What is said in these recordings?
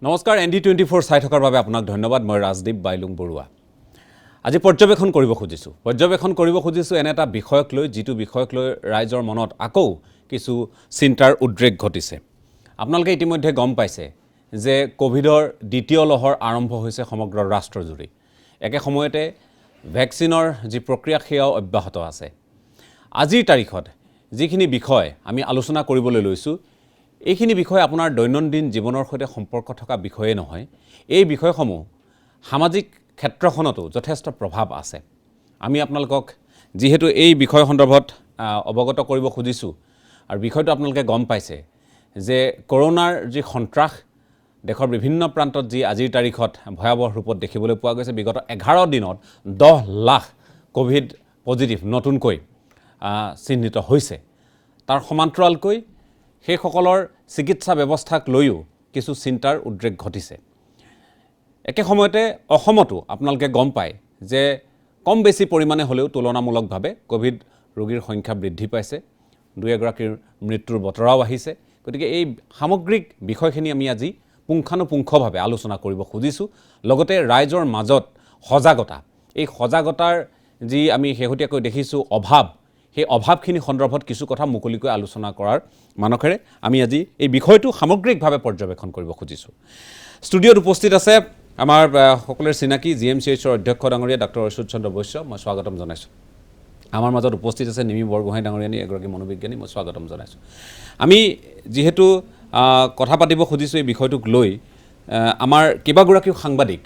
নমস্কাৰ ND24 চাই থকাৰ বাবে আপোনাক ধন্যবাদ মই ৰাজদীপ বাইলুং বৰুৱা আজি পৰ্যবেক্ষণ কৰিব খুজিছো এনে এটা বিষয়ক লৈ যিটো বিষয়ক লৈ ৰাইজৰ মনত আকৌ কিছু চিন্তাৰ উদ্ৰেক ঘটিছে আপোনালোকে ইতিমধ্যে গম পাইছে যে কোভিডৰ দ্বিতীয় লহৰ আৰম্ভ হৈছে সমগ্ৰ ৰাষ্ট্ৰজুৰি একে সময়তে ভ্যাকচিনৰ যি প্ৰক্ৰিয়া সেয়াও অব্যাহত আছে আজিৰ তাৰিখত যিখিনি বিষয় আমি আলোচনা কৰিবলৈ লৈছো এইখিনি বিষয় আপোনাৰ দৈনন্দিন জীৱনৰ সৈতে সম্পৰ্ক থকা বিষয়ে নহয় এই বিষয়সমূহ সামাজিক ক্ষেত্ৰখনতো যথেষ্ট প্ৰভাৱ আছে আমি আপোনালোকক যেহেতু এই বিষয় সন্দৰ্ভত অৱগত কৰিব খুজিছো আৰু বিষয়টো আপোনালোকে গম পাইছে যে কৰোনাৰ যি সন্ত্ৰাস দেশৰ বিভিন্ন প্ৰান্তত যি আজিৰ তাৰিখত ভয়াবহ ৰূপত দেখিবলৈ পোৱা গৈছে বিগত 11 দিনত 10 লাখ কোভিড পজিটিভ নতুনকৈ চিহ্নিত হৈছে তাৰ সমান্তৰালকৈ সেই সকলৰ চিকিৎসা ব্যৱস্থাক লৈও কিছু চিন্তাৰ উদ্ৰেক ঘটিছে একে সময়তে অসমতো আপোনালোকে গম পায় যে কম বেছি পৰিমাণে হলেও তুলনামূলকভাৱে কোভিড ৰোগীৰ সংখ্যা বৃদ্ধি পাইছে দুই এগৰাকীৰ মৃত্যুৰ বতৰাও আহিছে গতিকে এই সামগ্ৰিক বিষয়খিনি আমি আজি পুংখানুপুংখভাৱে আলোচনা কৰিব খুজিছো লগতে ৰাইজৰ মাজত সজাগতা এই সজাগতাৰ যি আমি শেহতীয়াকৈ দেখিছো অভাৱ সেই অভাৱখিনি সন্দৰ্ভত কিছু কথা মুকলিকৈ আলোচনা কৰাৰ মানসেৰে আমি আজি এই বিষয়টো সামগ্ৰিকভাৱে পৰ্যবেক্ষণ কৰিব খুজিছো ষ্টুডিঅ'ত উপস্থিত আছে আমাৰ সকলোৰে চিনাকি জিএমচিএইচৰ অধ্যক্ষ ডাঙৰীয়া ডক্টৰ অচ্যুত চন্দ্ৰ বৈশ্য মই স্বাগতম জনাইছো আমাৰ মাজত উপস্থিত আছে নিমি বৰগোহাঁই ডাঙৰীয়ানী এগৰাকী মনোবিজ্ঞানী মই স্বাগতম জনাইছো আমি যেহেতু কথা পাতিব খুজিছো এই বিষয়টোক লৈ আমাৰ কিবাগৰাকী সাংবাদিক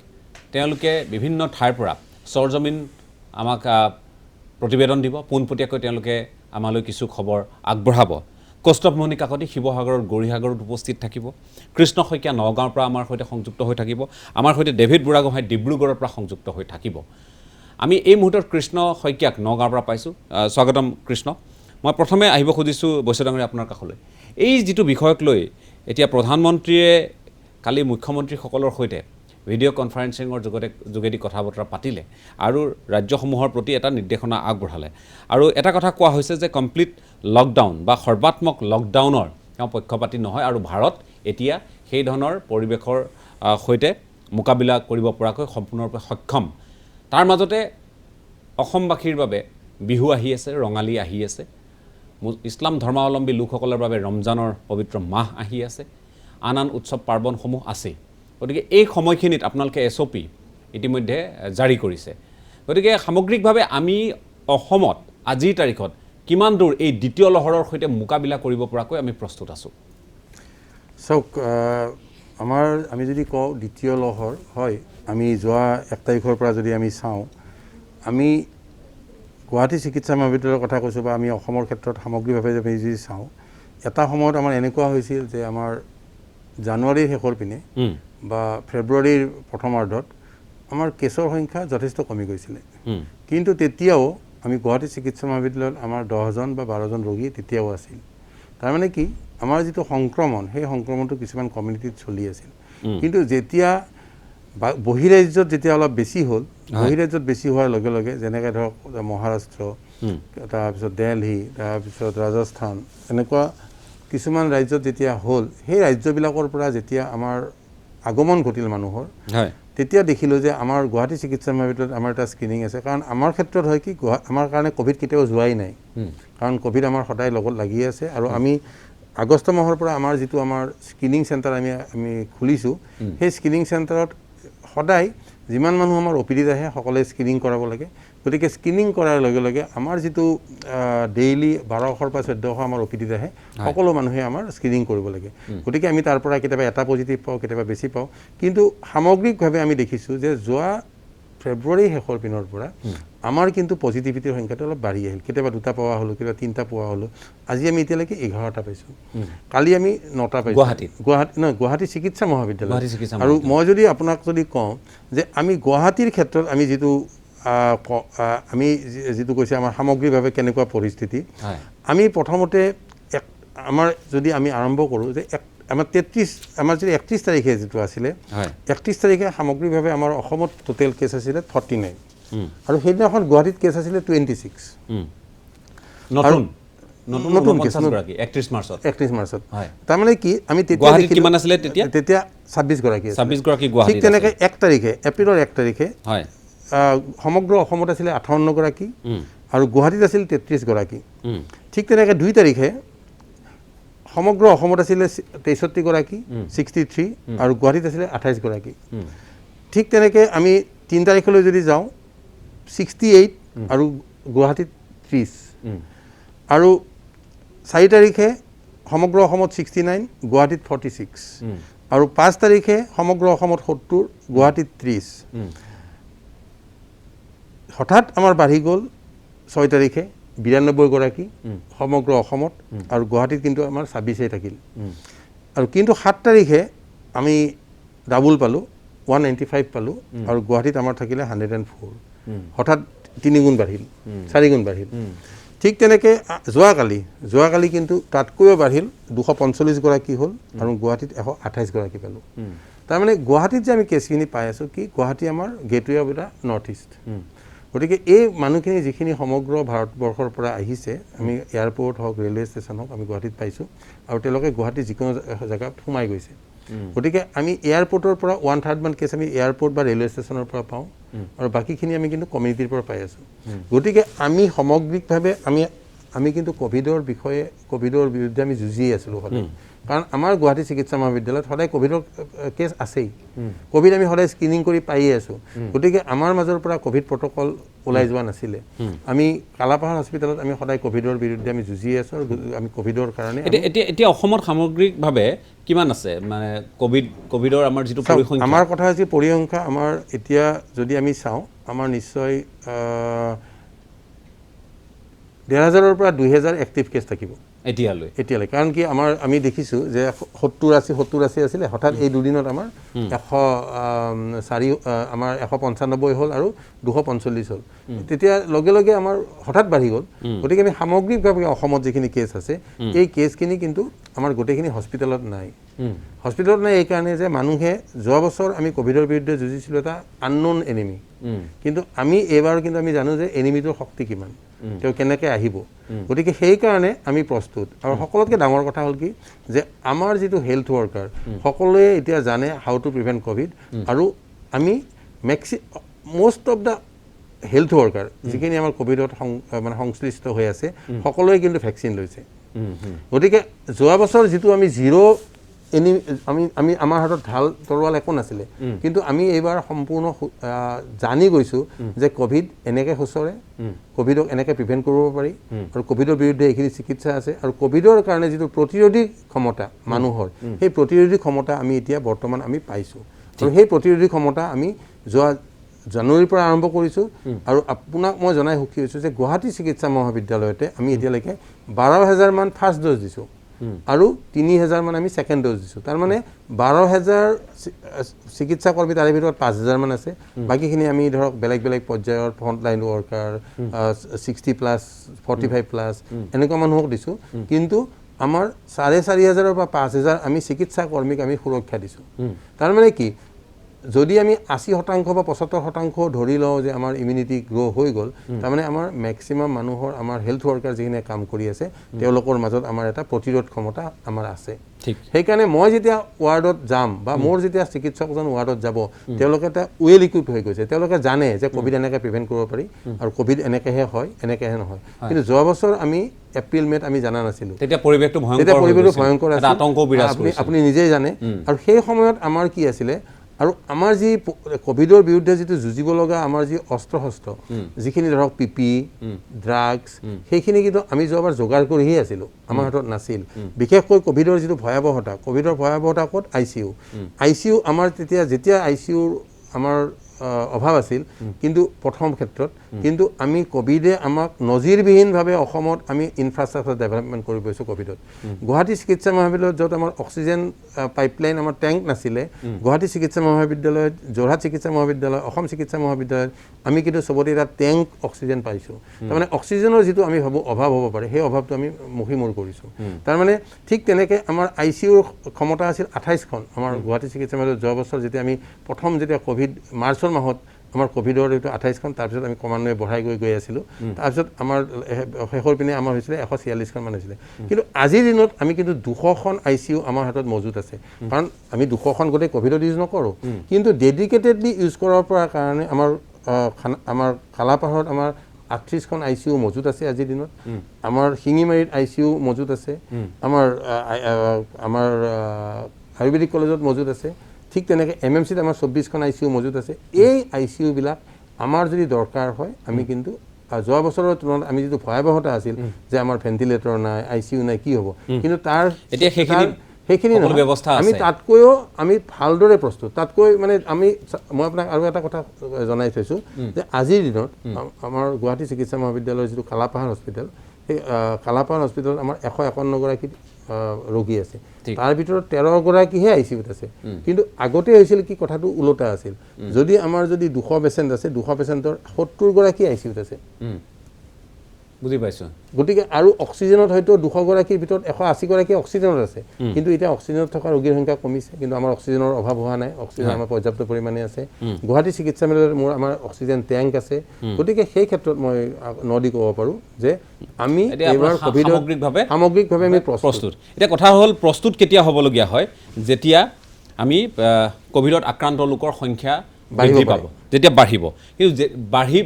তেওঁলোকে বিভিন্ন ঠাইৰ পৰা সৰজমিন আমাক প্ৰতিবেদন দিব পোনপটীয়াকৈ তেওঁলোকে আমালৈ কিছু খবৰ আগবঢ়াব কৌস্তভমণি কাকতি শিৱসাগৰৰ গৰিহাগৰত উপস্থিত থাকিব কৃষ্ণ শইকীয়া নগাঁৱৰ পৰা আমাৰ সৈতে সংযুক্ত হৈ থাকিব আমাৰ সৈতে ডেভিড বুঢ়াগোহাঁই ডিব্ৰুগড়ৰ পৰা সংযুক্ত হৈ থাকিব আমি এই মুহূৰ্তত কৃষ্ণ শইকীয়াক নগাঁৱৰ পৰা পাইছো স্বাগতম কৃষ্ণ মই প্ৰথমে আহিব খুজিছো বৈশ্য ডাঙৰীয়া আপোনাৰ কাষলৈ এই যিটো বিষয়ক লৈ এতিয়া প্ৰধানমন্ত্ৰীয়ে কালি মুখ্যমন্ত্ৰীসকলৰ সৈতে ভিডিঅ' কনফাৰেন্সিঙৰ যোগেদি কথা বতৰা পাতিলে আৰু ৰাজ্যসমূহৰ প্ৰতি এটা নিৰ্দেশনা আগবঢ়ালে আৰু এটা কথা কোৱা হৈছে যে কমপ্লিট লকডাউন বা সৰ্বাত্মক লকডাউনৰ পক্ষপাতি নহয় আৰু ভাৰত এতিয়া সেই ধৰণৰ পৰিৱেশৰ সৈতে মোকাবিলা কৰিব পৰাকৈ সম্পূৰ্ণৰূপে সক্ষম তাৰ মাজতে অসমবাসীৰ বাবে বিহু আহি আছে ৰঙালী আহি আছে ইছলাম ধৰ্মাৱলম্বী লোকসকলৰ বাবে ৰমজানৰ পবিত্ৰ মাহ আহি আছে আন আন উৎসৱ পাৰ্বণসমূহ আছে গতিকে এই সময়খিনিত আপোনালোকে SOP ইতিমধ্যে জাৰি কৰিছে গতিকে সামগ্ৰিকভাৱে আমি অসমত আজিৰ তাৰিখত কিমান দূৰ এই দ্বিতীয় লহৰৰ সৈতে মোকাবিলা কৰিব পৰাকৈ আমি প্ৰস্তুত আছো চাওক আমি যদি কওঁ দ্বিতীয় লহৰ হয় আমি যোৱা 1 তাৰিখৰ পৰা যদি আমি চাওঁ আমি গুৱাহাটী চিকিৎসা মহাবিদ্যালয়ৰ কথা কৈছো বা আমি অসমৰ ক্ষেত্ৰত সামগ্ৰিকভাৱে যদি চাওঁ এটা সময়ত আমাৰ এনেকুৱা হৈছিল যে আমাৰ জানুৱাৰীৰ শেষৰ পিনে বা ফেব্ৰুৱাৰীৰ প্ৰথমাৰ্ধত আমাৰ কেছৰ সংখ্যা যথেষ্ট কমি গৈছিল কিন্তু তেতিয়াও আমি গুৱাহাটী চিকিৎসা মহাবিদ্যালয়ত আমাৰ 10 জন বা 12 জন ৰোগী তেতিয়াও আছিল তাৰ মানে কি আমাৰ যিটো সংক্ৰমণ সেই সংক্ৰমণটো কিছুমান কমিউনিটিত চলি আছিল কিন্তু যেতিয়া বহিৰাজ্যত যেতিয়া অলপ বেছি হ'ল বহিৰাজ্যত বেছি হোৱাৰ লগে লগে যেনেকৈ ধৰক মহাৰাষ্ট্ৰ তাৰপিছত দিল্লী তাৰপিছত ৰাজস্থান এনেকুৱা কিছুমান ৰাজ্যত যেতিয়া হ'ল সেই ৰাজ্যবিলাকৰ পৰা যেতিয়া আমাৰ আগমন ঘটিল মানুহৰ তেতিয়া দেখিলো যে আমাৰ গুৱাহাটী চিকিৎসা মহাবিদ্যালয়ত আমাৰ এটা স্ক্ৰিনিং আছে কাৰণ আমাৰ ক্ষেত্ৰত হয় কি আমাৰ কাৰণে কোভিড কেতিয়াও যোৱাই নাই কাৰণ কোভিড আমাৰ সদায় লগত লাগি আছে আৰু আমি আগষ্ট মাহৰ পৰা আমাৰ যিটো আমাৰ স্ক্ৰিনিং চেণ্টাৰ আমি খুলিছো সেই স্ক্ৰিনিং চেণ্টাৰত সদায় যিমান মানুহ আমাৰ OPDত আহে সকলোৱে স্ক্ৰিনিং কৰাব লাগে গতিকে স্ক্ৰিনিং কৰাৰ লগে লগে আমাৰ যিটো ডেইলি 1200 পৰা 1400 আমাৰ OPDত আহে সকলো মানুহে আমাৰ স্ক্ৰিনিং কৰিব লাগে গতিকে আমি তাৰ পৰা কেতিয়াবা এটা পজিটিভ পাওঁ কেতিয়াবা বেছি পাওঁ কিন্তু সামগ্ৰিকভাৱে আমি দেখিছো যে যোৱা ফেব্ৰুৱাৰী শেষৰ পিনৰ পৰা আমাৰ কিন্তু পজিটিভিটিৰ সংখ্যাটো অলপ বাঢ়ি আহিল কেতিয়াবা 2টা পোৱা হলো কেতিয়াবা 3টা পোৱা হলো আজি আমি এতিয়ালৈকে 11টা পাইছো কালি আমি 9টা পাইছো গুৱাহাটী চিকিৎসা মহাবিদ্যালয় আৰু মই যদি আপোনাক যদি কওঁ যে আমি গুৱাহাটীৰ ক্ষেত্ৰত আমি যিটো কৈছে আমাৰ সামগ্ৰিকভাৱে কেনেকুৱা পৰিস্থিতি আমি প্ৰথমতে আমাৰ যদি আমি আৰম্ভ কৰো যে আমাৰ আমাৰ যদি 31 তাৰিখে যেটো আছিল 31 তাৰিখে সামগ্ৰিকভাৱে আমাৰ অসমত টোটাল কেছ আছিল 49 আৰু সেইদিনাখন গুৱাহাটীত কেছ আছিল 26 নতুন কেছ 49 গৰাকী 31 মাৰ্চত 31 মাৰ্চত হয় তাৰমানে কি আমি তেতিয়া গুৱাহাটীত কিমান আছিলে তেতিয়া 26 গৰাকী 26 গৰাকী ঠিক গুৱাহাটীত তেনেকৈ 1 তাৰিখে এপ্ৰিলৰ 1 তাৰিখে হয় সমগ্ৰ অসমত আছিলে 58 গৰাকী আৰু গুৱাহাটীত আছিল 33 গৰাকী উম ঠিক তেনেকৈ 2 তাৰিখে সমগ্ৰ অসমত আছিলে 63 গৰাকী 63 আৰু গুৱাহাটীত আছিলে 28 গৰাকী ঠিক তেনেকৈ আমি 3 তাৰিখলৈ যদি যাওঁ 68 আৰু গুৱাহাটীত 30 আৰু 4 তাৰিখে সমগ্ৰ অসমত 69 গুৱাহাটীত 46 আৰু 5 তাৰিখে সমগ্ৰ অসমত 70 গুৱাহাটীত 30 হঠাৎ আমাৰ বাঢ়ি গ'ল 6 তাৰিখে 92 গৰাকী সমগ্ৰ অসমত আৰু গুৱাহাটীত কিন্তু আমাৰ 26 থাকিল আৰু কিন্তু 7 তাৰিখে আমি ডাবল পালোঁ 195 পালোঁ আৰু গুৱাহাটীত আমাৰ থাকিলে 104 হঠাৎ 3 গুণ বাঢ়িল 4 গুণ বাঢ়িল ঠিক তেনেকৈ যোৱাকালি কিন্তু তাতকৈও বাঢ়িল 245 গৰাকী হ'ল আৰু গুৱাহাটীত 128 গৰাকী পালোঁ তাৰমানে গুৱাহাটীত যে আমি কেছখিনি পাই আছোঁ কি গুৱাহাটী আমাৰ gateway of the north east গতিকে এই মানুহখিনি যিখিনি সমগ্ৰ ভাৰতবৰ্ষৰ পৰা আহিছে আমি এয়াৰপৰ্ট হওক ৰেলৱে ষ্টেচন হওক আমি গুৱাহাটীত পাইছোঁ আৰু তেওঁলোকে গুৱাহাটীৰ যিকোনো জেগাত সোমাই গৈছে গতিকে আমি এয়াৰপৰ্টৰ পৰা 1/3 মান কেছ আমি এয়াৰপৰ্ট বা ৰেলৱে ষ্টেচনৰ পৰা পাওঁ আৰু বাকীখিনি আমি কিন্তু কমিউনিটিৰ পৰা পাই আছোঁ গতিকে আমি সামগ্ৰিকভাৱে আমি কিন্তু ক'ভিডৰ বিৰুদ্ধে আমি যুঁজিয়ে আছিলোঁ সদায় কাৰণ আমাৰ গুৱাহাটী চিকিৎসা মহাবিদ্যালয়ত সদায় ক'ভিডৰ কেছ আছেই ক'ভিড আমি সদায় স্ক্ৰিনিং কৰি পায়ে আছোঁ গতিকে আমাৰ মাজৰ পৰা ক'ভিড প্ৰট'কল ওলাই যোৱা নাছিলে আমি কালাপাহাৰ হস্পিটেলত আমি সদায় ক'ভিডৰ বিৰুদ্ধে আমি যুঁজিয়ে আছোঁ আৰু আমি ক'ভিডৰ কাৰণে এতিয়া অসমত সামগ্ৰিকভাৱে কিমান আছে মানে ক'ভিডৰ আমাৰ যিটো পৰিসংখ্যা আমাৰ কথা হৈছে পৰিসংখ্যা আমাৰ এতিয়া যদি আমি চাওঁ আমাৰ নিশ্চয় 1,500ৰ পৰা 2,000 এক্টিভ কেছ থাকিব এতিয়ালৈ কাৰণ কি আমি দেখিছোঁ যে 70-80 আছিলে হঠাৎ এই দুদিনত আমাৰ 195 হ'ল আৰু 245 হ'ল তেতিয়া লগে লগে আমাৰ হঠাৎ বাঢ়ি গ'ল গতিকে আমি সামগ্ৰিকভাৱে অসমত যিখিনি কেছ আছে এই কেছখিনি কিন্তু আমাৰ গোটেইখিনি হস্পিটেলত নাই এইকাৰণে যে মানুহে যোৱা বছৰ আমি ক'ভিডৰ বিৰুদ্ধে যুঁজিছিলোঁ এটা আনন'ন এনিমি কিন্তু আমি এইবাৰ কিন্তু আমি জানো যে এনিমিটোৰ শক্তি কিমান তেওঁ কেনেকৈ আহিব গতিকে সেইকাৰণে আমি প্ৰস্তুত আৰু সকলোতকৈ ডাঙৰ কথা হ'ল কি যে আমাৰ যিটো হেল্থ ৱৰ্কাৰ সকলোৱে এতিয়া জানে হাউ টু প্ৰিভেণ্ট ক'ভিড আৰু আমি most of the health worker যিখিনি আমাৰ ক'ভিডত মানে সংশ্লিষ্ট হৈ আছে সকলোৱে কিন্তু ভেকচিন লৈছে গতিকে যোৱা বছৰ যিটো আমি আমাৰ হাতত ঢাল তৰোৱাল একো নাছিলে কিন্তু আমি এইবাৰ সম্পূৰ্ণ জানি গৈছোঁ যে ক'ভিড এনেকৈ সুচৰে ক'ভিডক এনেকৈ প্ৰিভেণ্ট কৰিব পাৰি আৰু ক'ভিডৰ বিৰুদ্ধে এইখিনি চিকিৎসা আছে আৰু ক'ভিডৰ কাৰণে যিটো প্ৰতিৰোধী ক্ষমতা মানুহৰ সেই প্ৰতিৰোধী ক্ষমতা আমি এতিয়া বৰ্তমান আমি পাইছোঁ আৰু সেই প্ৰতিৰোধী ক্ষমতা আমি যোৱা জানুৱাৰীৰ পৰা আৰম্ভ কৰিছোঁ আৰু আপোনাক মই জনাই সুখী হৈছোঁ যে গুৱাহাটী চিকিৎসা মহাবিদ্যালয়তে আমি এতিয়ালৈকে 12,000 মান ফাৰ্ষ্ট ড'জ দিছোঁ আৰু 3,000 মান আমি ছেকেণ্ড ড'জ দিছোঁ তাৰমানে 12,000 চিকিৎসা কৰ্মী তাৰে ভিতৰত 5,000 মান আছে বাকীখিনি আমি ধৰক বেলেগ পৰ্যায়ৰ ফ্ৰণ্টলাইন ৱৰ্কাৰ 60+, 45+ এনেকুৱা মানুহক দিছোঁ কিন্তু আমাৰ 4,500 পৰা 5,000 আমি চিকিৎসা কৰ্মীক আমি সুৰক্ষা দিছোঁ তাৰমানে কি যদি আমি 80% বা 75% ধৰি লওঁ যে আমাৰ ইমিউনিটি গ্ৰ' হৈ গ'ল তাৰমানে আমাৰ মেক্সিমাম মানুহৰ আমাৰ হেল্থ ৱৰ্কাৰ যিখিনি কাম কৰি আছে তেওঁলোকৰ মাজত আমাৰ এটা প্ৰতিৰোধ ক্ষমতা আমাৰ আছে সেইকাৰণে মই যেতিয়া ৱাৰ্ডত যাম বা মোৰ যেতিয়া চিকিৎসকজন ৱাৰ্ডত যাব তেওঁলোকে এটা ৱেল ইকুইপ হৈ গৈছে তেওঁলোকে জানে যে ক'ভিড এনেকৈ প্ৰিভেণ্ট কৰিব পাৰি আৰু ক'ভিড এনেকৈহে হয় এনেকৈহে নহয় কিন্তু যোৱা বছৰ আমি এপ্ৰিল মে'ত আমি জানা নাছিলোঁ তেতিয়া পৰিৱেশটো ভয়ংকৰ আছিল আপুনি নিজেই জানে আৰু সেই সময়ত আমাৰ কি আছিলে আৰু আমাৰ যি ক'ভিডৰ বিৰুদ্ধে যিটো যুঁজিব লগা আমাৰ যি অস্ত্ৰ শস্ত্ৰ যিখিনি ধৰক PPE ড্ৰাগছ সেইখিনি কিন্তু আমি যোৱাবাৰ যোগাৰ কৰিহে আছিলোঁ আমাৰ হাতত নাছিল বিশেষকৈ ক'ভিডৰ যিটো ভয়াৱহতা ক'ত ICU আমাৰ যেতিয়া ICUৰ আমাৰ অভাৱ আছিল কিন্তু প্ৰথম ক্ষেত্ৰত কিন্তু আমি ক'ভিডে আমাক নজিৰবিহীনভাৱে অসমত আমি ইনফ্ৰাষ্ট্ৰাকচাৰ ডেভেলপমেণ্ট কৰি গৈছোঁ ক'ভিডত গুৱাহাটী চিকিৎসা মহাবিদ্যালয়ত য'ত আমাৰ অক্সিজেন পাইপলাইন আমাৰ টেংক নাছিলে গুৱাহাটী চিকিৎসা মহাবিদ্যালয়ত যোৰহাট চিকিৎসা মহাবিদ্যালয় অসম চিকিৎসা মহাবিদ্যালয়ত আমি কিন্তু চবতে এটা টেংক অক্সিজেন পাইছোঁ তাৰমানে অক্সিজেনৰ যিটো আমি ভাবোঁ অভাৱ হ'ব পাৰে সেই অভাৱটো আমি মষিমূৰ কৰিছোঁ তাৰমানে ঠিক তেনেকৈ আমাৰ ICUৰ ক্ষমতা আছিল 28খন আমাৰ গুৱাহাটী চিকিৎসা মহাবিদ্যালয়ত যোৱা বছৰ যেতিয়া আমি প্ৰথম যেতিয়া ক'ভিড মাৰ্চৰ মাহত আমাৰ ক'ভিডৰ এইটো 28খন, তাৰপিছত আমি ক্ৰমান্বয়ে বঢ়াই গৈ আছিলোঁ। তাৰপিছত আমাৰ শেষৰ পিনে আমাৰ হৈছিলে 146খন মান হৈছিলে। কিন্তু আজিৰ দিনত আমি কিন্তু 200খন ICU আমাৰ হাতত মজুত আছে, কাৰণ আমি 200খন গোটেই ক'ভিডত ইউজ নকৰোঁ, কিন্তু ডেডিকেটেডলি ইউজ কৰাৰ পৰা কাৰণে আমাৰ কালাপাহাৰত আমাৰ 38খন ICU মজুত আছে আজিৰ দিনত, আমাৰ শিঙিমাৰীত ICU মজুত আছে, আমাৰ আয়ুৰ্বেদিক কলেজত মজুত আছে, ঠিক তেনেকৈ MMCত আমাৰ 24খন ICU মজুত আছে। এই ICU বিলাক আমাৰ যদি দৰকাৰ হয় আমি কিন্তু যোৱা বছৰৰ তুলনাত আমি যিটো ভয়াৱহতা আছিল যে আমাৰ ভেণ্টিলেটৰ নাই, ICU নাই, কি হ'ব, কিন্তু তাৰ এতিয়া সেইখিনি ব্যৱস্থা আমি তাতকৈও আমি ভালদৰে প্ৰস্তুত, তাতকৈ মানে মই আপোনাক আৰু এটা কথা জনাই থৈছোঁ যে আজিৰ দিনত আমাৰ গুৱাহাটী চিকিৎসা মহাবিদ্যালয়ৰ যিটো কালাপাহাৰ হস্পিটেল, সেই কালাপাহাৰ হস্পিটেলত আমাৰ 151গৰাকী ৰোগী আছে, তাৰ ভিতৰত 13গৰাকীহে ICUত আছে। কিন্তু আগতে হৈছিল কি, কথাটো ওলোটা আছিল, যদি 200 পেচেণ্ট আছে, 200 পেচেণ্টৰ 70গৰাকী ICUত আছে, বুজি পাইছোঁ। গতিকে আৰু অক্সিজেনত হয়তো 200গৰাকীৰ ভিতৰত 180গৰাকী অক্সিজেনত আছে, কিন্তু এতিয়া অক্সিজেনত থকা ৰোগীৰ সংখ্যা কমিছে, কিন্তু আমাৰ অক্সিজেনৰ অভাৱ হোৱা নাই, অক্সিজেন আমাৰ পৰ্যাপ্ত পৰিমাণে আছে। গুৱাহাটী চিকিৎসালয়ত আমাৰ অক্সিজেন টেংক আছে। গতিকে সেই ক্ষেত্ৰত মই নদী ক'ব পাৰোঁ যে আমি এইবাৰ সামগ্ৰিকভাৱে আমি প্ৰস্তুত। এতিয়া কথা হ'ল, প্ৰস্তুত কেতিয়া হ'বলগীয়া হয়, যেতিয়া আমি ক'ভিডত আক্ৰান্ত লোকৰ সংখ্যা বৃদ্ধি পাব, যেতিয়া বাঢ়িব। কিন্তু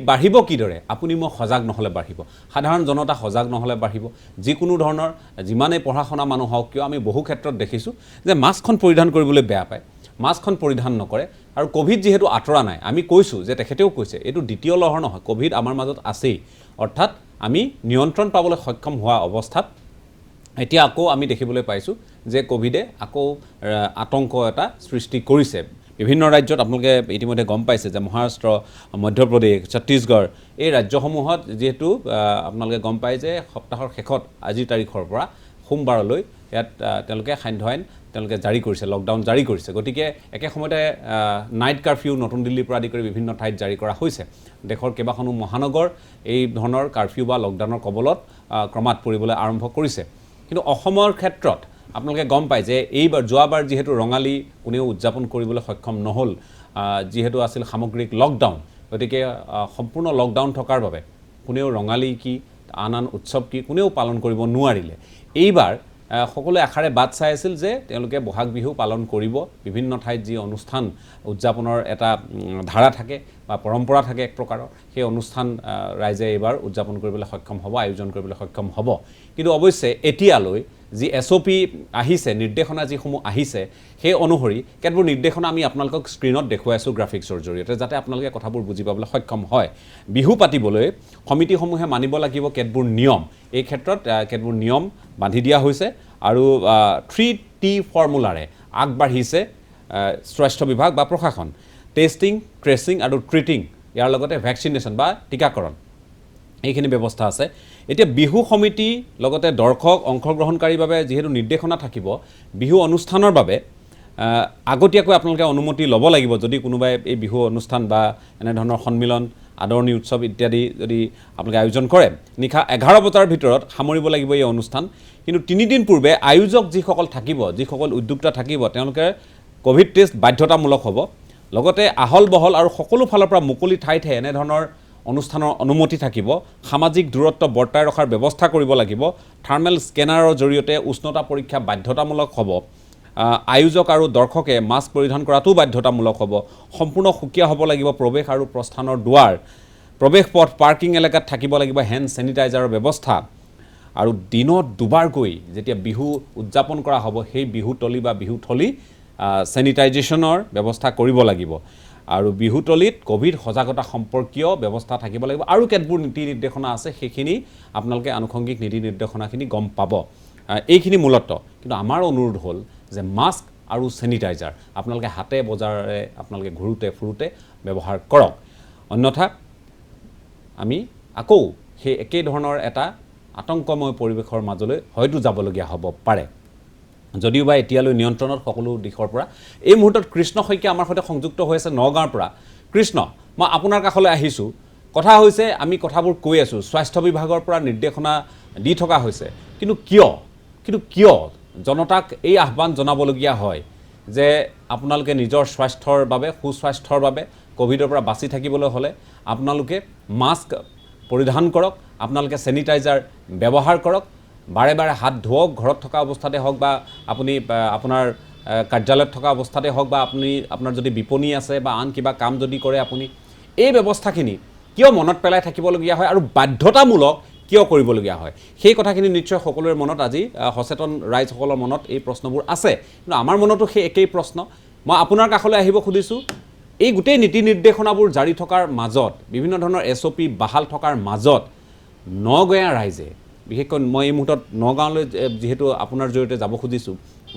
বাঢ়িব কিদৰে? আপুনি মই সজাগ নহ'লে বাঢ়িব, সাধাৰণ জনতা সজাগ নহ'লে বাঢ়িব। যিকোনো ধৰণৰ যিমানেই পঢ়া শুনা মানুহ হওক কিয়, আমি বহু ক্ষেত্ৰত দেখিছোঁ যে মাস্কখন পৰিধান কৰিবলৈ বেয়া পায়, মাস্কখন পৰিধান নকৰে। আৰু ক'ভিড যিহেতু আঁতৰা নাই, আমি কৈছোঁ যে তেখেতেও কৈছে এইটো দ্বিতীয় লহৰ নহয়, ক'ভিড আমাৰ মাজত আছেই। অৰ্থাৎ আমি নিয়ন্ত্ৰণ পাবলৈ সক্ষম হোৱা অৱস্থাত এতিয়া আকৌ আমি দেখিবলৈ পাইছোঁ যে ক'ভিডে আকৌ আতংক এটা সৃষ্টি কৰিছে। বিভিন্ন ৰাজ্যত আপোনালোকে ইতিমধ্যে গম পাইছে যে মহাৰাষ্ট্ৰ, মধ্যপ্ৰদেশ, ছত্তীশগড়, এই ৰাজ্যসমূহত যিহেতু আপোনালোকে গম পায় যে সপ্তাহৰ শেষত আজিৰ তাৰিখৰ পৰা সোমবাৰলৈ ইয়াত তেওঁলোকে সান্ধ্য আইন জাৰি কৰিছে, লকডাউন জাৰি কৰিছে। গতিকে একে সময়তে নাইট কাৰফিউ নতুন দিল্লীৰ পৰা আদি কৰি বিভিন্ন ঠাইত জাৰি কৰা হৈছে। দেশৰ কেইবাখনো মহানগৰ এই ধৰণৰ কাৰফিউ বা লকডাউনৰ কবলত ক্ৰমাৎ পৰিবলৈ আৰম্ভ কৰিছে। কিন্তু অসমৰ ক্ষেত্ৰত আপোনালোকে গম পায় যে যোৱাবাৰ যিহেতু ৰঙালী কোনেও উদযাপন কৰিবলৈ সক্ষম নহ'ল, যিহেতু আছিল সামগ্ৰিক লকডাউন, গতিকে সম্পূৰ্ণ লকডাউন থকাৰ বাবে কোনেও ৰঙালী কি, আন উৎসৱ কি, কোনেও পালন কৰিব নোৱাৰিলে। এইবাৰ সকলোৱে আশাৰে বাট চাই আছিল যে তেওঁলোকে বহাগ বিহু পালন কৰিব। বিভিন্ন ঠাইত যি অনুষ্ঠান উদযাপনৰ এটা ধাৰা থাকে বা পৰম্পৰা থাকে এক প্ৰকাৰৰ, সেই অনুষ্ঠান ৰাইজে এইবাৰ উদযাপন কৰিবলৈ সক্ষম হ'ব, আয়োজন কৰিবলৈ সক্ষম হ'ব। কিন্তু অৱশ্যে এতিয়ালৈ যি SOP আহিছে, নিৰ্দেশনা যিসমূহ আহিছে, সেই অনুসৰি কেতবোৰ নিৰ্দেশনা আমি আপোনালোকক স্ক্ৰীণত দেখুৱাই আছোঁ গ্ৰাফিক্সৰ জৰিয়তে, যাতে আপোনালোকে কথাবোৰ বুজি পাবলৈ সক্ষম হয়। বিহু পাতিবলৈ সমিতিসমূহে মানিব লাগিব কেতবোৰ নিয়ম। এই ক্ষেত্ৰত কেতবোৰ নিয়ম বান্ধি দিয়া হৈছে আৰু 3T ফৰ্মুলাৰে আগবাঢ়িছে স্বাস্থ্য বিভাগ বা প্ৰশাসন। টেষ্টিং, ট্ৰেচিং আৰু ট্ৰিটিং, ইয়াৰ লগতে ভেকচিনেশ্যন বা টীকাকৰণ, এইখিনি ব্যৱস্থা আছে। এতিয়া বিহু সমিতি লগতে দৰ্শক অংশগ্ৰহণকাৰীৰ বাবে যিহেতু নিৰ্দেশনা থাকিব, বিহু অনুষ্ঠানৰ বাবে আগতীয়াকৈ আপোনালোকে অনুমতি ল'ব লাগিব। যদি কোনোবাই এই বিহু অনুষ্ঠান বা এনেধৰণৰ সন্মিলন, আদৰণি উৎসৱ ইত্যাদি যদি আপোনালোকে আয়োজন কৰে, নিশা 11 বজাৰ ভিতৰত সামৰিব লাগিব এই অনুষ্ঠান। কিন্তু 3 দিন পূৰ্বে আয়োজক যিসকল থাকিব, যিসকল উদ্যোক্তা থাকিব, তেওঁলোকে ক'ভিড টেষ্ট বাধ্যতামূলক হ'ব। লগতে আহল বহল আৰু সকলো ফালৰ পৰা মুকলি ঠাইতহে এনেধৰণৰ অনুষ্ঠানৰ অনুমতি থাকিব। সামাজিক দূৰত্ব বৰ্তাই ৰখাৰ ব্যৱস্থা কৰিব লাগিব। থাৰ্মেল স্কেনাৰৰ জৰিয়তে উষ্ণতা পৰীক্ষা বাধ্যতামূলক হ'ব। আয়োজক আৰু দৰ্শকে মাস্ক পৰিধান কৰাটো বাধ্যতামূলক হ'ব। সম্পূৰ্ণ সুকীয়া হ'ব লাগিব প্ৰৱেশ আৰু প্ৰস্থানৰ দুৱাৰ। প্ৰৱেশ পথ, পাৰ্কিং এলেকাত থাকিব লাগিব হেণ্ড ছেনিটাইজাৰৰ ব্যৱস্থা। আৰু দিনত দুবাৰকৈ যেতিয়া বিহু উদযাপন কৰা হ'ব, সেই বিহুতলী বা বিহুথলী ছেনিটাইজেশ্যনৰ ব্যৱস্থা কৰিব লাগিব। আৰু বিহুতলীত ক'ভিড সজাগতা সম্পৰ্কীয় ব্যৱস্থা থাকিব লাগিব। আৰু কেতবোৰ নীতি নিৰ্দেশনা আছে, সেইখিনি আপোনালোকে আনুষংগিক নীতি নিৰ্দেশনাখিনি গম পাব। এইখিনি মূলতঃ। কিন্তু আমাৰ অনুৰোধ হ'ল যে মাস্ক আৰু ছেনিটাইজাৰ আপোনালোকে হাতে বজাৰে আপোনালোকে ঘূৰোতে ফুৰোতে ব্যৱহাৰ কৰক। অন্যথা আমি আকৌ সেই একেই ধৰণৰ এটা আতংকময় পৰিৱেশৰ মাজলৈ হয়তো যাবলগীয়া হ'ব পাৰে। যদিও বা এতিয়ালৈ নিয়ন্ত্ৰণত সকলো দিশৰ পৰা। এই মুহূৰ্তত কৃষ্ণ শইকীয়া আমাৰ সৈতে সংযুক্ত হৈ আছে নগাঁৱৰ পৰা। কৃষ্ণ, মই আপোনাৰ কাষলৈ আহিছোঁ। কথা হৈছে, আমি কথাবোৰ কৈ আছোঁ, স্বাস্থ্য বিভাগৰ পৰা নিৰ্দেশনা দি থকা হৈছে, কিন্তু কিয় জনতাক এই আহ্বান জনাবলগীয়া হয় যে আপোনালোকে নিজৰ স্বাস্থ্যৰ বাবে, সুস্বাস্থ্যৰ বাবে কোভিডৰ পৰা বাচি থাকিবলৈ হ'লে আপোনালোকে মাস্ক পৰিধান কৰক, আপোনালোকে চেনিটাইজাৰ ব্যৱহাৰ কৰক, বাৰে বাৰে হাত ধুৱক, ঘৰত থকা অৱস্থাতে হওক বা আপুনি আপোনাৰ কাৰ্যালয়ত থকা অৱস্থাতে হওক বা আপোনাৰ যদি বিপণী আছে বা আন কিবা কাম যদি কৰে আপুনি এই ব্যৱস্থাখিনি কিয় মনত পেলাই থাকিবলগীয়া হয় আৰু বাধ্যতামূলক কিয় কৰিবলগীয়া হয় সেই কথাখিনি নিশ্চয় সকলোৰে মনত আজি সচেতন ৰাইজসকলৰ মনত এই প্ৰশ্নবোৰ আছে। কিন্তু আমাৰ মনতো সেই একেই প্ৰশ্ন। মই আপোনাৰ কাষলৈ আহিব খুজিছোঁ, এই গোটেই নীতি নিৰ্দেশনাবোৰ জাৰি থকাৰ মাজত বিভিন্ন ধৰণৰ SOP বাহাল থকাৰ মাজত নগঞা ৰাইজে, বিশেষকৈ মই এই মুহূৰ্তত নগাঁৱলৈ যিহেতু আপোনাৰ জৰিয়তে যাব খুজিছোঁ,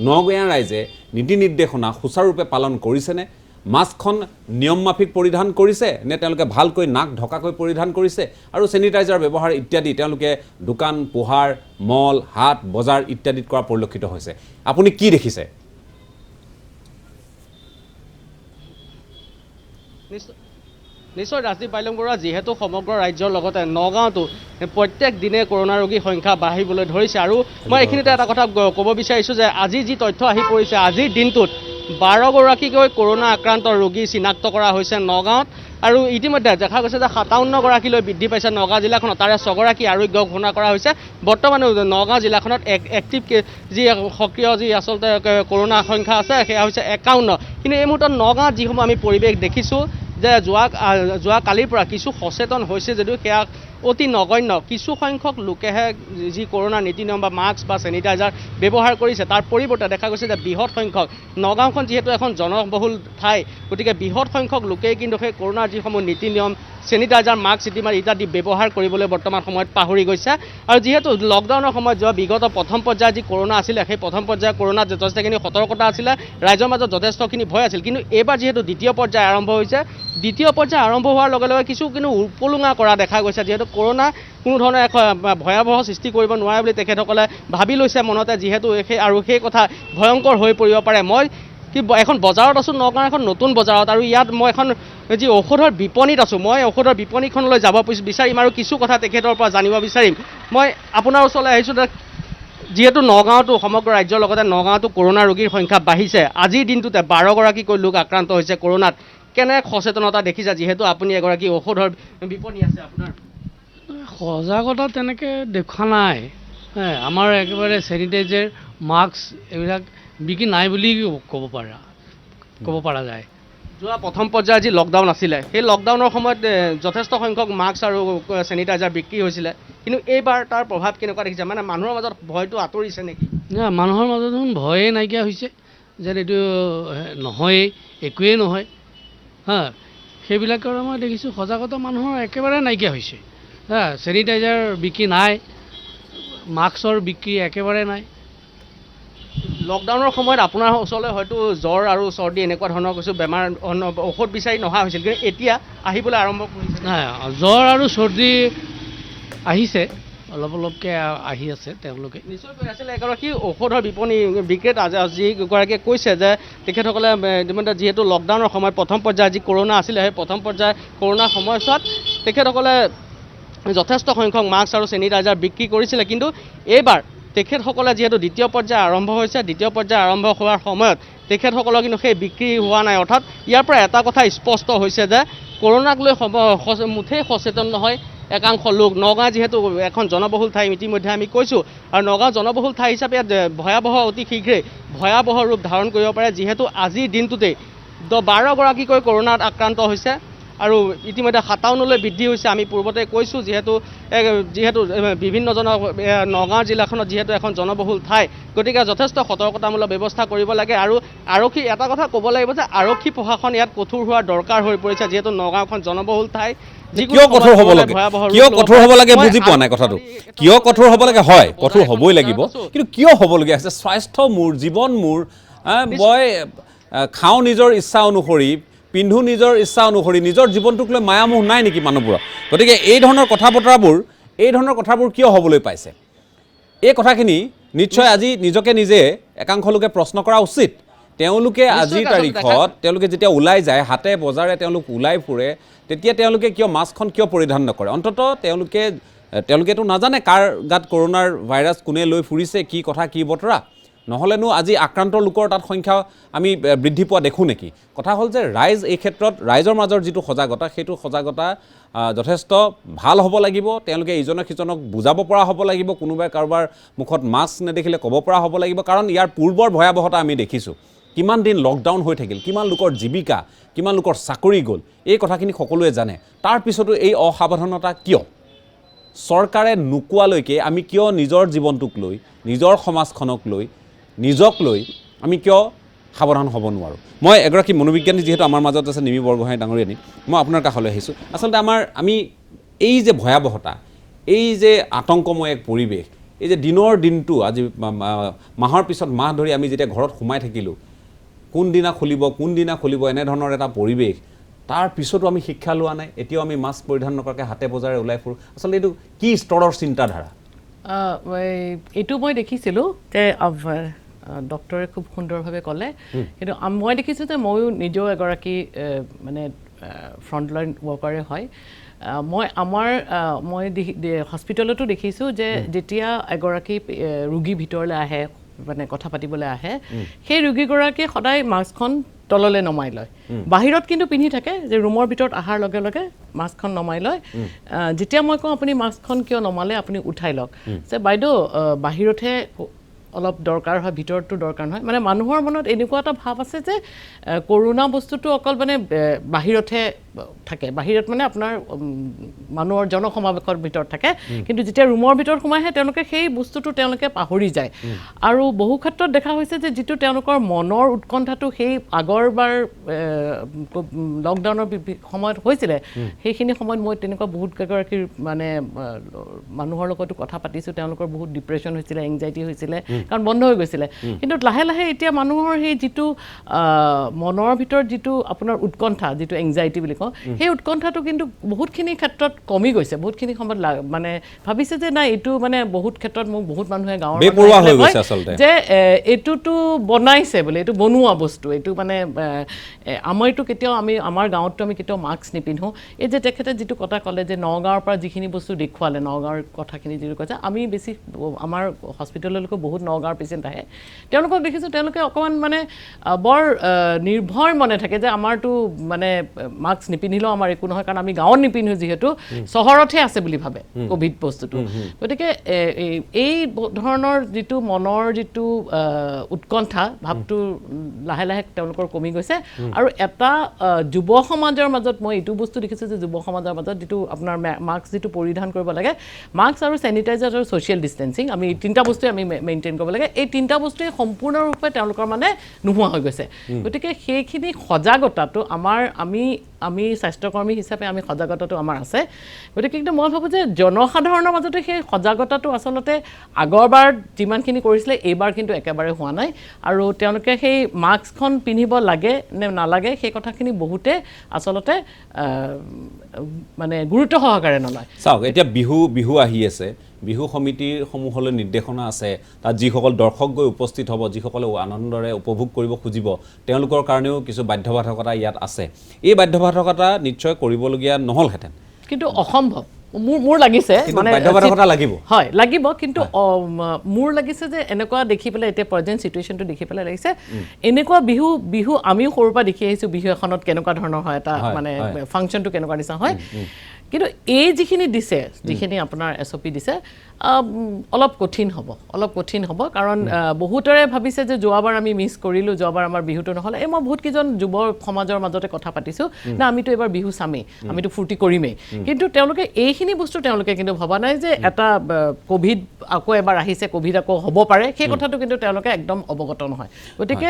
নগঞা ৰাইজে নীতি নিৰ্দেশনা সুচাৰুৰূপে পালন কৰিছেনে? মাস্কখন নিয়ম মাফিক পৰিধান কৰিছে নে তেওঁলোকে ভালকৈ নাক ঢকাকৈ পৰিধান কৰিছে আৰু চেনিটাইজাৰ ব্যৱহাৰ ইত্যাদি তেওঁলোকে দোকান পোহাৰ মল হাট বজাৰ ইত্যাদিত কৰা পৰিলক্ষিত হৈছে? আপুনি কি দেখিছে? নিশ্চয় ৰাজদীপ বাইলুং বৰুৱা, যিহেতু সমগ্ৰ ৰাজ্যৰ লগতে নগাঁৱতো প্ৰত্যেক দিনে কৰোনা ৰোগীৰ সংখ্যা বাঢ়িবলৈ ধৰিছে আৰু মই এইখিনিতে এটা কথা ক'ব বিচাৰিছোঁ যে আজি যি তথ্য আহি পৰিছে, আজিৰ দিনটোত 12গৰাকীকৈ কৰোনা আক্ৰান্ত ৰোগী চিনাক্ত কৰা হৈছে নগাঁৱত আৰু ইতিমধ্যে দেখা গৈছে যে 57গৰাকীলৈ বৃদ্ধি পাইছে নগাঁও জিলাখনত, তাৰে 6গৰাকী আৰোগ্য ঘোষণা কৰা হৈছে। বৰ্তমানে নগাঁও জিলাখনত এক্টিভ যি সক্ৰিয় যি আচলতে কৰোনা সংখ্যা আছে সেয়া হৈছে 51। কিন্তু এই মুহূৰ্তত নগাঁৱত যিসমূহ আমি পৰিৱেশ দেখিছোঁ যে যোৱা কালিৰ পৰা কিছু সচেতন হৈছে যদিও সেয়া অতি নগণ্য। কিছু সংখ্যক লোকেহে যি কৰোনা নীতি নিয়ম বা মাস্ক বা চেনিটাইজাৰ ব্যৱহাৰ কৰিছে, তাৰ পৰিৱৰ্তে দেখা গৈছে যে বৃহৎ সংখ্যক, নগাঁওখন যিহেতু এখন জনবহুল ঠাই, গতিকে বৃহৎ সংখ্যক লোকেই কিন্তু সেই কৰোনাৰ যিসমূহ নীতি নিয়ম চেনিটাইজাৰ মাস্ক ইত্যাদি ব্যৱহাৰ কৰিবলৈ বৰ্তমান সময়ত পাহৰি গৈছে। আৰু যিহেতু লকডাউনৰ সময়ত যোৱা বিগত প্ৰথম পৰ্যায়ৰ যি কৰোনা আছিলে, সেই প্ৰথম পৰ্যায়ৰ কৰোনাত যথেষ্টখিনি সতৰ্কতা আছিলে, ৰাইজৰ মাজত যথেষ্টখিনি ভয় আছিল। কিন্তু এইবাৰ যিহেতু দ্বিতীয় পৰ্যায় আৰম্ভ হৈছে, দ্বিতীয় পৰ্যায় আৰম্ভ হোৱাৰ লগে লগে কিছু কিন্তু উপলুঙা কৰা দেখা গৈছে। যিহেতু কৰোনা কোনো ধৰণৰ এক ভয়াৱহ সৃষ্টি কৰিব নোৱাৰে বুলি তেখেতসকলে ভাবি লৈছে মনতে, যিহেতু সেই কথা ভয়ংকৰ হৈ পৰিব পাৰে। মই এখন বজাৰত আছোঁ, নগাঁৱৰ এখন নতুন বজাৰত, আৰু ইয়াত মই এখন যি ঔষধৰ বিপণীত আছোঁ, মই ঔষধৰ বিপণীখনলৈ যাব বিচাৰিম আৰু কিছু কথা তেখেতৰ পৰা জানিব বিচাৰিম। মই আপোনাৰ ওচৰলৈ আহিছোঁ, যিহেতু নগাঁৱতো সমগ্ৰ ৰাজ্যৰ লগতে নগাঁৱতো কৰোনা ৰোগীৰ সংখ্যা বাঢ়িছে। আজিৰ দিনটোতে 12গৰাকীকৈ লোক আক্ৰান্ত হৈছে কৰোনাত। কেনে সচেতনতা দেখিছে, যিহেতু আপুনি এগৰাকী ঔষধৰ বিপণী আছে আপোনাৰ? সজাগতা তেনেকৈ দেখা নাই। আমাৰ একেবাৰে চেনিটাইজাৰ মাস্ক এইবিলাক বিক্ৰী নাই বুলি ক'ব পৰা যায়। যোৱা প্ৰথম পৰ্যায়ৰ যি লকডাউন আছিলে, সেই লকডাউনৰ সময়ত যথেষ্ট সংখ্যক মাস্ক আৰু চেনিটাইজাৰ বিক্ৰী হৈছিলে, কিন্তু এইবাৰ তাৰ প্ৰভাৱ কেনেকুৱা দেখিছে? মানে মানুহৰ মাজত ভয়টো আঁতৰিছে নেকি? মানুহৰ মাজত দেখোন ভয়ে নাইকিয়া হৈছে যেন এইটো নহয়েই, একোৱেই নহয়। সেইবিলাকৰ মই দেখিছোঁ সজাগতা মানুহৰ একেবাৰে নাইকিয়া হৈছে। চেনিটাইজাৰ বিক্ৰী নাই, মাস্কৰ বিক্ৰী একেবাৰে নাই। লকডাউনৰ সময়ত আপোনাৰ ওচৰলৈ হয়তো জ্বৰ আৰু চৰ্দি এনেকুৱা ধৰণৰ কিছু বেমাৰ ঔষধ বিচাৰি নহা হৈছিল, কিন্তু এতিয়া আহিবলৈ আৰম্ভ কৰিছে। নাই, জ্বৰ আৰু চৰ্দি আহিছে, অলপ অলপকৈ আহি আছে তেওঁলোকে। নিশ্চয় কৈ আছিলে এগৰাকী ঔষধৰ বিপণী বিক্ৰেতা, যিগৰাকীয়ে কৈছে যে তেখেতসকলে ইতিমধ্যে যিহেতু লকডাউনৰ সময়ত প্ৰথম পৰ্যায়ৰ যি কৰোনা আছিলে, সেই প্ৰথম পৰ্যায়ৰ কৰোনাৰ সময়ছোৱাত তেখেতসকলে যথেষ্ট সংখ্যক মাস্ক আৰু চেনিটাইজাৰ বিক্ৰী কৰিছিলে, কিন্তু এইবাৰ তেখেতসকলে যিহেতু দ্বিতীয় পৰ্যায় আৰম্ভ হৈছে, দ্বিতীয় পৰ্যায় আৰম্ভ হোৱাৰ সময়ত তেখেতসকলৰ কিন্তু সেই বিক্ৰী হোৱা নাই। অৰ্থাৎ ইয়াৰ পৰা এটা কথা স্পষ্ট হৈছে যে কৰোনাক লৈ মুঠেই সচেতন নহয় একাংশ লোক। নগাঁও যিহেতু এখন জনবহুল ঠাই, ইতিমধ্যে আমি কৈছোঁ, আৰু নগাঁও জনবহুল ঠাই হিচাপে ইয়াত ভয়াৱহ অতি শীঘ্ৰেই ভয়াৱহ ৰূপ ধাৰণ কৰিব পাৰে, যিহেতু আজিৰ দিনটোতেই 12গৰাকীকৈ কৰোনাত আক্ৰান্ত হৈছে আৰু ইতিমধ্যে 57লৈ বৃদ্ধি হৈছে। আমি পূৰ্বতে কৈছোঁ, যিহেতু বিভিন্নজনক নগাঁও জিলাখনত যিহেতু এখন জনবহুল ঠাই, গতিকে যথেষ্ট সতৰ্কতামূলক ব্যৱস্থা কৰিব লাগে। আৰু আৰক্ষী, এটা কথা ক'ব লাগিব যে আৰক্ষী প্ৰশাসন ইয়াত কঠোৰ হোৱাৰ দৰকাৰ হৈ পৰিছে, যিহেতু নগাঁওখন জনবহুল ঠাই। কিয় কঠোৰ হ'ব লাগে, কিয় কঠোৰ হ'ব লাগে বুজি পোৱা নাই কথাটো। কিয় কঠোৰ হ'ব লাগে? হয়, কঠোৰ হ'বই লাগিব, কিন্তু কিয় হ'বলগীয়া হৈছে? স্বাস্থ্য মোৰ, জীৱন মোৰ। মই খাওঁ নিজৰ ইচ্ছা অনুসৰি, পিন্ধো নিজৰ ইচ্ছা অনুসৰি, নিজৰ জীৱনটোক লৈ মায়ামোহ নাই নেকি মানুহবোৰৰ? গতিকে এই ধৰণৰ কথাবোৰ কিয় হ'বলৈ পাইছে? এই কথাখিনি নিশ্চয় আজি নিজকে নিজে একাংশ লোকে প্ৰশ্ন কৰা উচিত। তেওঁলোকে আজিৰ তাৰিখত তেওঁলোকে যেতিয়া ওলাই যায়, হাতে বজাৰে তেওঁলোক ওলাই ফুৰে, তেতিয়া তেওঁলোকে কিয় মাস্কখন কিয় পৰিধান নকৰে? অন্ততঃ তেওঁলোকেতো নাজানে কাৰ গাত কৰোনাৰ ভাইৰাছ কোনে লৈ ফুৰিছে, কি কথা কি বতৰা নহ'লেনো আজি আক্ৰান্ত লোকৰ তাত সংখ্যা আমি বৃদ্ধি পোৱা দেখোঁ নেকি কথা হ'ল যে ৰাইজ এই ক্ষেত্ৰত ৰাইজৰ মাজৰ যিটো সজাগতা সেইটো সজাগতা যথেষ্ট ভাল হ'ব লাগিব তেওঁলোকে ইজনে সিজনক বুজাব পৰা হ'ব লাগিব কোনোবাই কাৰোবাৰ মুখত মাস্ক নেদেখিলে ক'ব পৰা হ'ব লাগিব কাৰণ ইয়াৰ পূৰ্বৰ ভয়াৱহতা আমি দেখিছোঁ কিমান দিন লকডাউন হৈ থাকিল কিমান লোকৰ জীৱিকা কিমান লোকৰ চাকৰি গ'ল এই কথাখিনি সকলোৱে জানে তাৰ পিছতো এই অসাৱধানতা কিয় চৰকাৰে নোকোৱালৈকে আমি কিয় নিজৰ জীৱনটোক লৈ নিজৰ সমাজখনক লৈ নিজক লৈ আমি কিয় সাৱধান হ'ব নোৱাৰোঁ মই এগৰাকী মনোবিজ্ঞানী যিহেতু আমাৰ মাজত আছে নিমি বৰগোহাঁই ডাঙৰীয়ানী মই আপোনাৰ কাষলৈ আহিছোঁ আচলতে আমি এই যে ভয়াৱহতা এই যে আতংকময় এক পৰিৱেশ এই যে দিনৰ দিনটো আজি মাহৰ পিছত মাহ ধৰি আমি যেতিয়া ঘৰত সোমাই থাকিলোঁ কোনদিনা খুলিব এনেধৰণৰ এটা পৰিৱেশ তাৰ পিছতো আমি শিক্ষা লোৱা নাই এতিয়াও আমি মাস্ক পৰিধান নকৰাকৈ হাতে বজাৰে ওলাই ফুৰোঁ আচলতে এইটো কি স্তৰৰ চিন্তাধাৰা এইটো মই দেখিছিলোঁ যে ডক্টৰে খুব সুন্দৰভাৱে ক'লে কিন্তু মই দেখিছোঁ যে ময়ো নিজেও এগৰাকী মানে ফ্ৰণ্টলাইন ৱৰ্কাৰে হয় মই হস্পিটেলতো দেখিছোঁ যে যেতিয়া এগৰাকী ৰোগী ভিতৰলৈ আহে মানে কথা পাতিবলৈ আহে সেই ৰোগীগৰাকীয়ে সদায় মাস্কখন তললৈ নমাই লয় বাহিৰত কিন্তু পিন্ধি থাকে যে ৰুমৰ ভিতৰত অহাৰ লগে লগে মাস্কখন নমাই লয় যেতিয়া মই কওঁ আপুনি মাস্কখন কিয় নমালে আপুনি উঠাই লওক যে বাইদেউ বাহিৰতহে অলপ দৰকাৰ হয় ভিতৰতো দৰকাৰ নহয় মানে মানুহৰ মনত এনেকুৱা এটা ভাৱ আছে যে কৰোনা বস্তুটো অকল মানে বাহিৰতহে থাকে বাহিৰত মানে আপোনাৰ মানুহৰ জনসমাৱেশৰ ভিতৰত থাকে কিন্তু যেতিয়া ৰুমৰ ভিতৰত সোমাইহে তেওঁলোকে সেই বস্তুটো তেওঁলোকে পাহৰি যায় আৰু বহু ক্ষেত্ৰত দেখা হৈছে যে যিটো তেওঁলোকৰ মনৰ উৎকণ্ঠাটো সেই আগৰবাৰ লকডাউনৰ সময়ত হৈছিলে সেইখিনি সময়ত মই তেনেকুৱা বহুত কেইগৰাকীৰ মানে মানুহৰ লগতো কথা পাতিছোঁ তেওঁলোকৰ বহুত ডিপ্ৰেশ্যন হৈছিলে এংজাইটি হৈছিলে কাৰণ বন্ধ হৈ গৈছিলে কিন্তু লাহে লাহে এতিয়া মানুহৰ সেই যিটো মনৰ ভিতৰত যিটো আপোনাৰ উৎকণ্ঠা যিটো এংজাইটি বুলি কওঁ সেই উৎকণ্ঠাটো কিন্তু বহুতখিনি ক্ষেত্ৰত কমি গৈছে বহুতখিনি সময়ত মানে ভাবিছে যে নাই এইটো মানে বহুত ক্ষেত্ৰত মোক বহুত মানুহে গাঁৱৰ যে এইটোতো বনাইছে বোলে এইটো বনোৱা বস্তু এইটো মানে আমাৰতো কেতিয়াও আমাৰ গাঁৱততো আমি কেতিয়াও মাস্ক নিপিন্ধো এই যে তেখেতে যিটো কথা ক'লে যে নগাঁৱৰ পৰা যিখিনি বস্তু দেখুৱালে নগাঁৱৰ কথাখিনি যিটো কৈছে আমি বেছি আমাৰ হস্পিটেললৈকে বহুত নগাঁৱৰ পেচেণ্ট আহে তেওঁলোকক দেখিছোঁ তেওঁলোকে অকণমান মানে বৰ নিৰ্ভয় মনে থাকে যে আমাৰতো মানে মাস্ক নিপিন্ধিলেও আমাৰ একো নহয় কাৰণ আমি গাঁৱত নিপিন্ধো যিহেতু চহৰতহে আছে বুলি ভাবে কোভিড বস্তুটো গতিকে এই ধৰণৰ যিটো মনৰ যিটো উৎকণ্ঠা ভাৱটো লাহে লাহে তেওঁলোকৰ কমি গৈছে আৰু এটা যুৱ সমাজৰ মাজত মই এইটো বস্তু দেখিছোঁ যে যুৱ সমাজৰ মাজত যিটো আপোনাৰ মাস্ক যিটো পৰিধান কৰিব লাগে মাস্ক আৰু চেনিটাইজাৰ আৰু ছ'চিয়েল ডিষ্টেঞ্চিং আমি এই তিনিটা বস্তুৱে আমি মেইনটেইন কৰিব লাগে এই তিনিটা বস্তুৱে সম্পূৰ্ণৰূপে তেওঁলোকৰ মানে নোহোৱা হৈ গৈছে গতিকে সেইখিনি সজাগতাটো আমি স্বাস্থ্যকৰ্মী হিচাপে আমি সজাগতাটো আমাৰ আছে গতিকে কিন্তু মই ভাবোঁ যে জনসাধাৰণৰ মাজতে সেই সজাগতাটো আচলতে আগৰবাৰ যিমানখিনি কৰিছিলে এইবাৰ কিন্তু একেবাৰে হোৱা নাই আৰু তেওঁলোকে সেই মাস্কখন পিন্ধিব লাগে নে নালাগে সেই কথাখিনি বহুতে আচলতে মানে গুৰুত্ব সহকাৰে নলয় চাওক এতিয়া বিহু আহি আছে বিহু সমিতিসমূহলৈ নিৰ্দেশনা আছে তাত যিসকল দৰ্শক গৈ উপস্থিত হ'ব যিসকলে আনন্দৰে উপভোগ কৰিব খুজিব তেওঁলোকৰ কাৰণেও কিছু বাধ্যবাধকতা ইয়াত আছে এই বাধ্যবাধকতা নিশ্চয় কৰিবলগীয়া নহ'লহেঁতেন কিন্তু অসম্ভৱ মোৰ লাগিছে মানে বাধ্যবাধকতা লাগিব হয় লাগিব কিন্তু মোৰ লাগিছে যে এনেকুৱা দেখি পেলাই এতিয়া প্ৰেজেণ্ট চিটুৱেশ্যনটো দেখি পেলাই লাগিছে এনেকুৱা বিহু আমিও সৰুৰ পৰা দেখি আহিছোঁ বিহু এখনত কেনেকুৱা ধৰণৰ হয় এটা মানে ফাংচনটো কেনেকুৱা নিচিনা হয় কিন্তু এই যিখিনি দিছে যিখিনি আপোনাৰ SOP দিছে অলপ কঠিন হ'ব কাৰণ বহুতৰে ভাবিছে যে যোৱাবাৰ আমি মিছ কৰিলোঁ যোৱাবাৰ আমাৰ বিহুটো নহ'লে মই বহুত কেইজন যুৱ সমাজৰ মাজতে কথা পাতিছোঁ না আমিতো এবাৰ বিহু চামেই আমিতো ফূৰ্তি কৰিমেই কিন্তু তেওঁলোকে এইখিনি বস্তু তেওঁলোকে কিন্তু ভবা নাই যে এটা কোভিড আকৌ এবাৰ আহিছে কোভিড আকৌ হ'ব পাৰে সেই কথাটো কিন্তু তেওঁলোকে একদম অৱগত নহয় গতিকে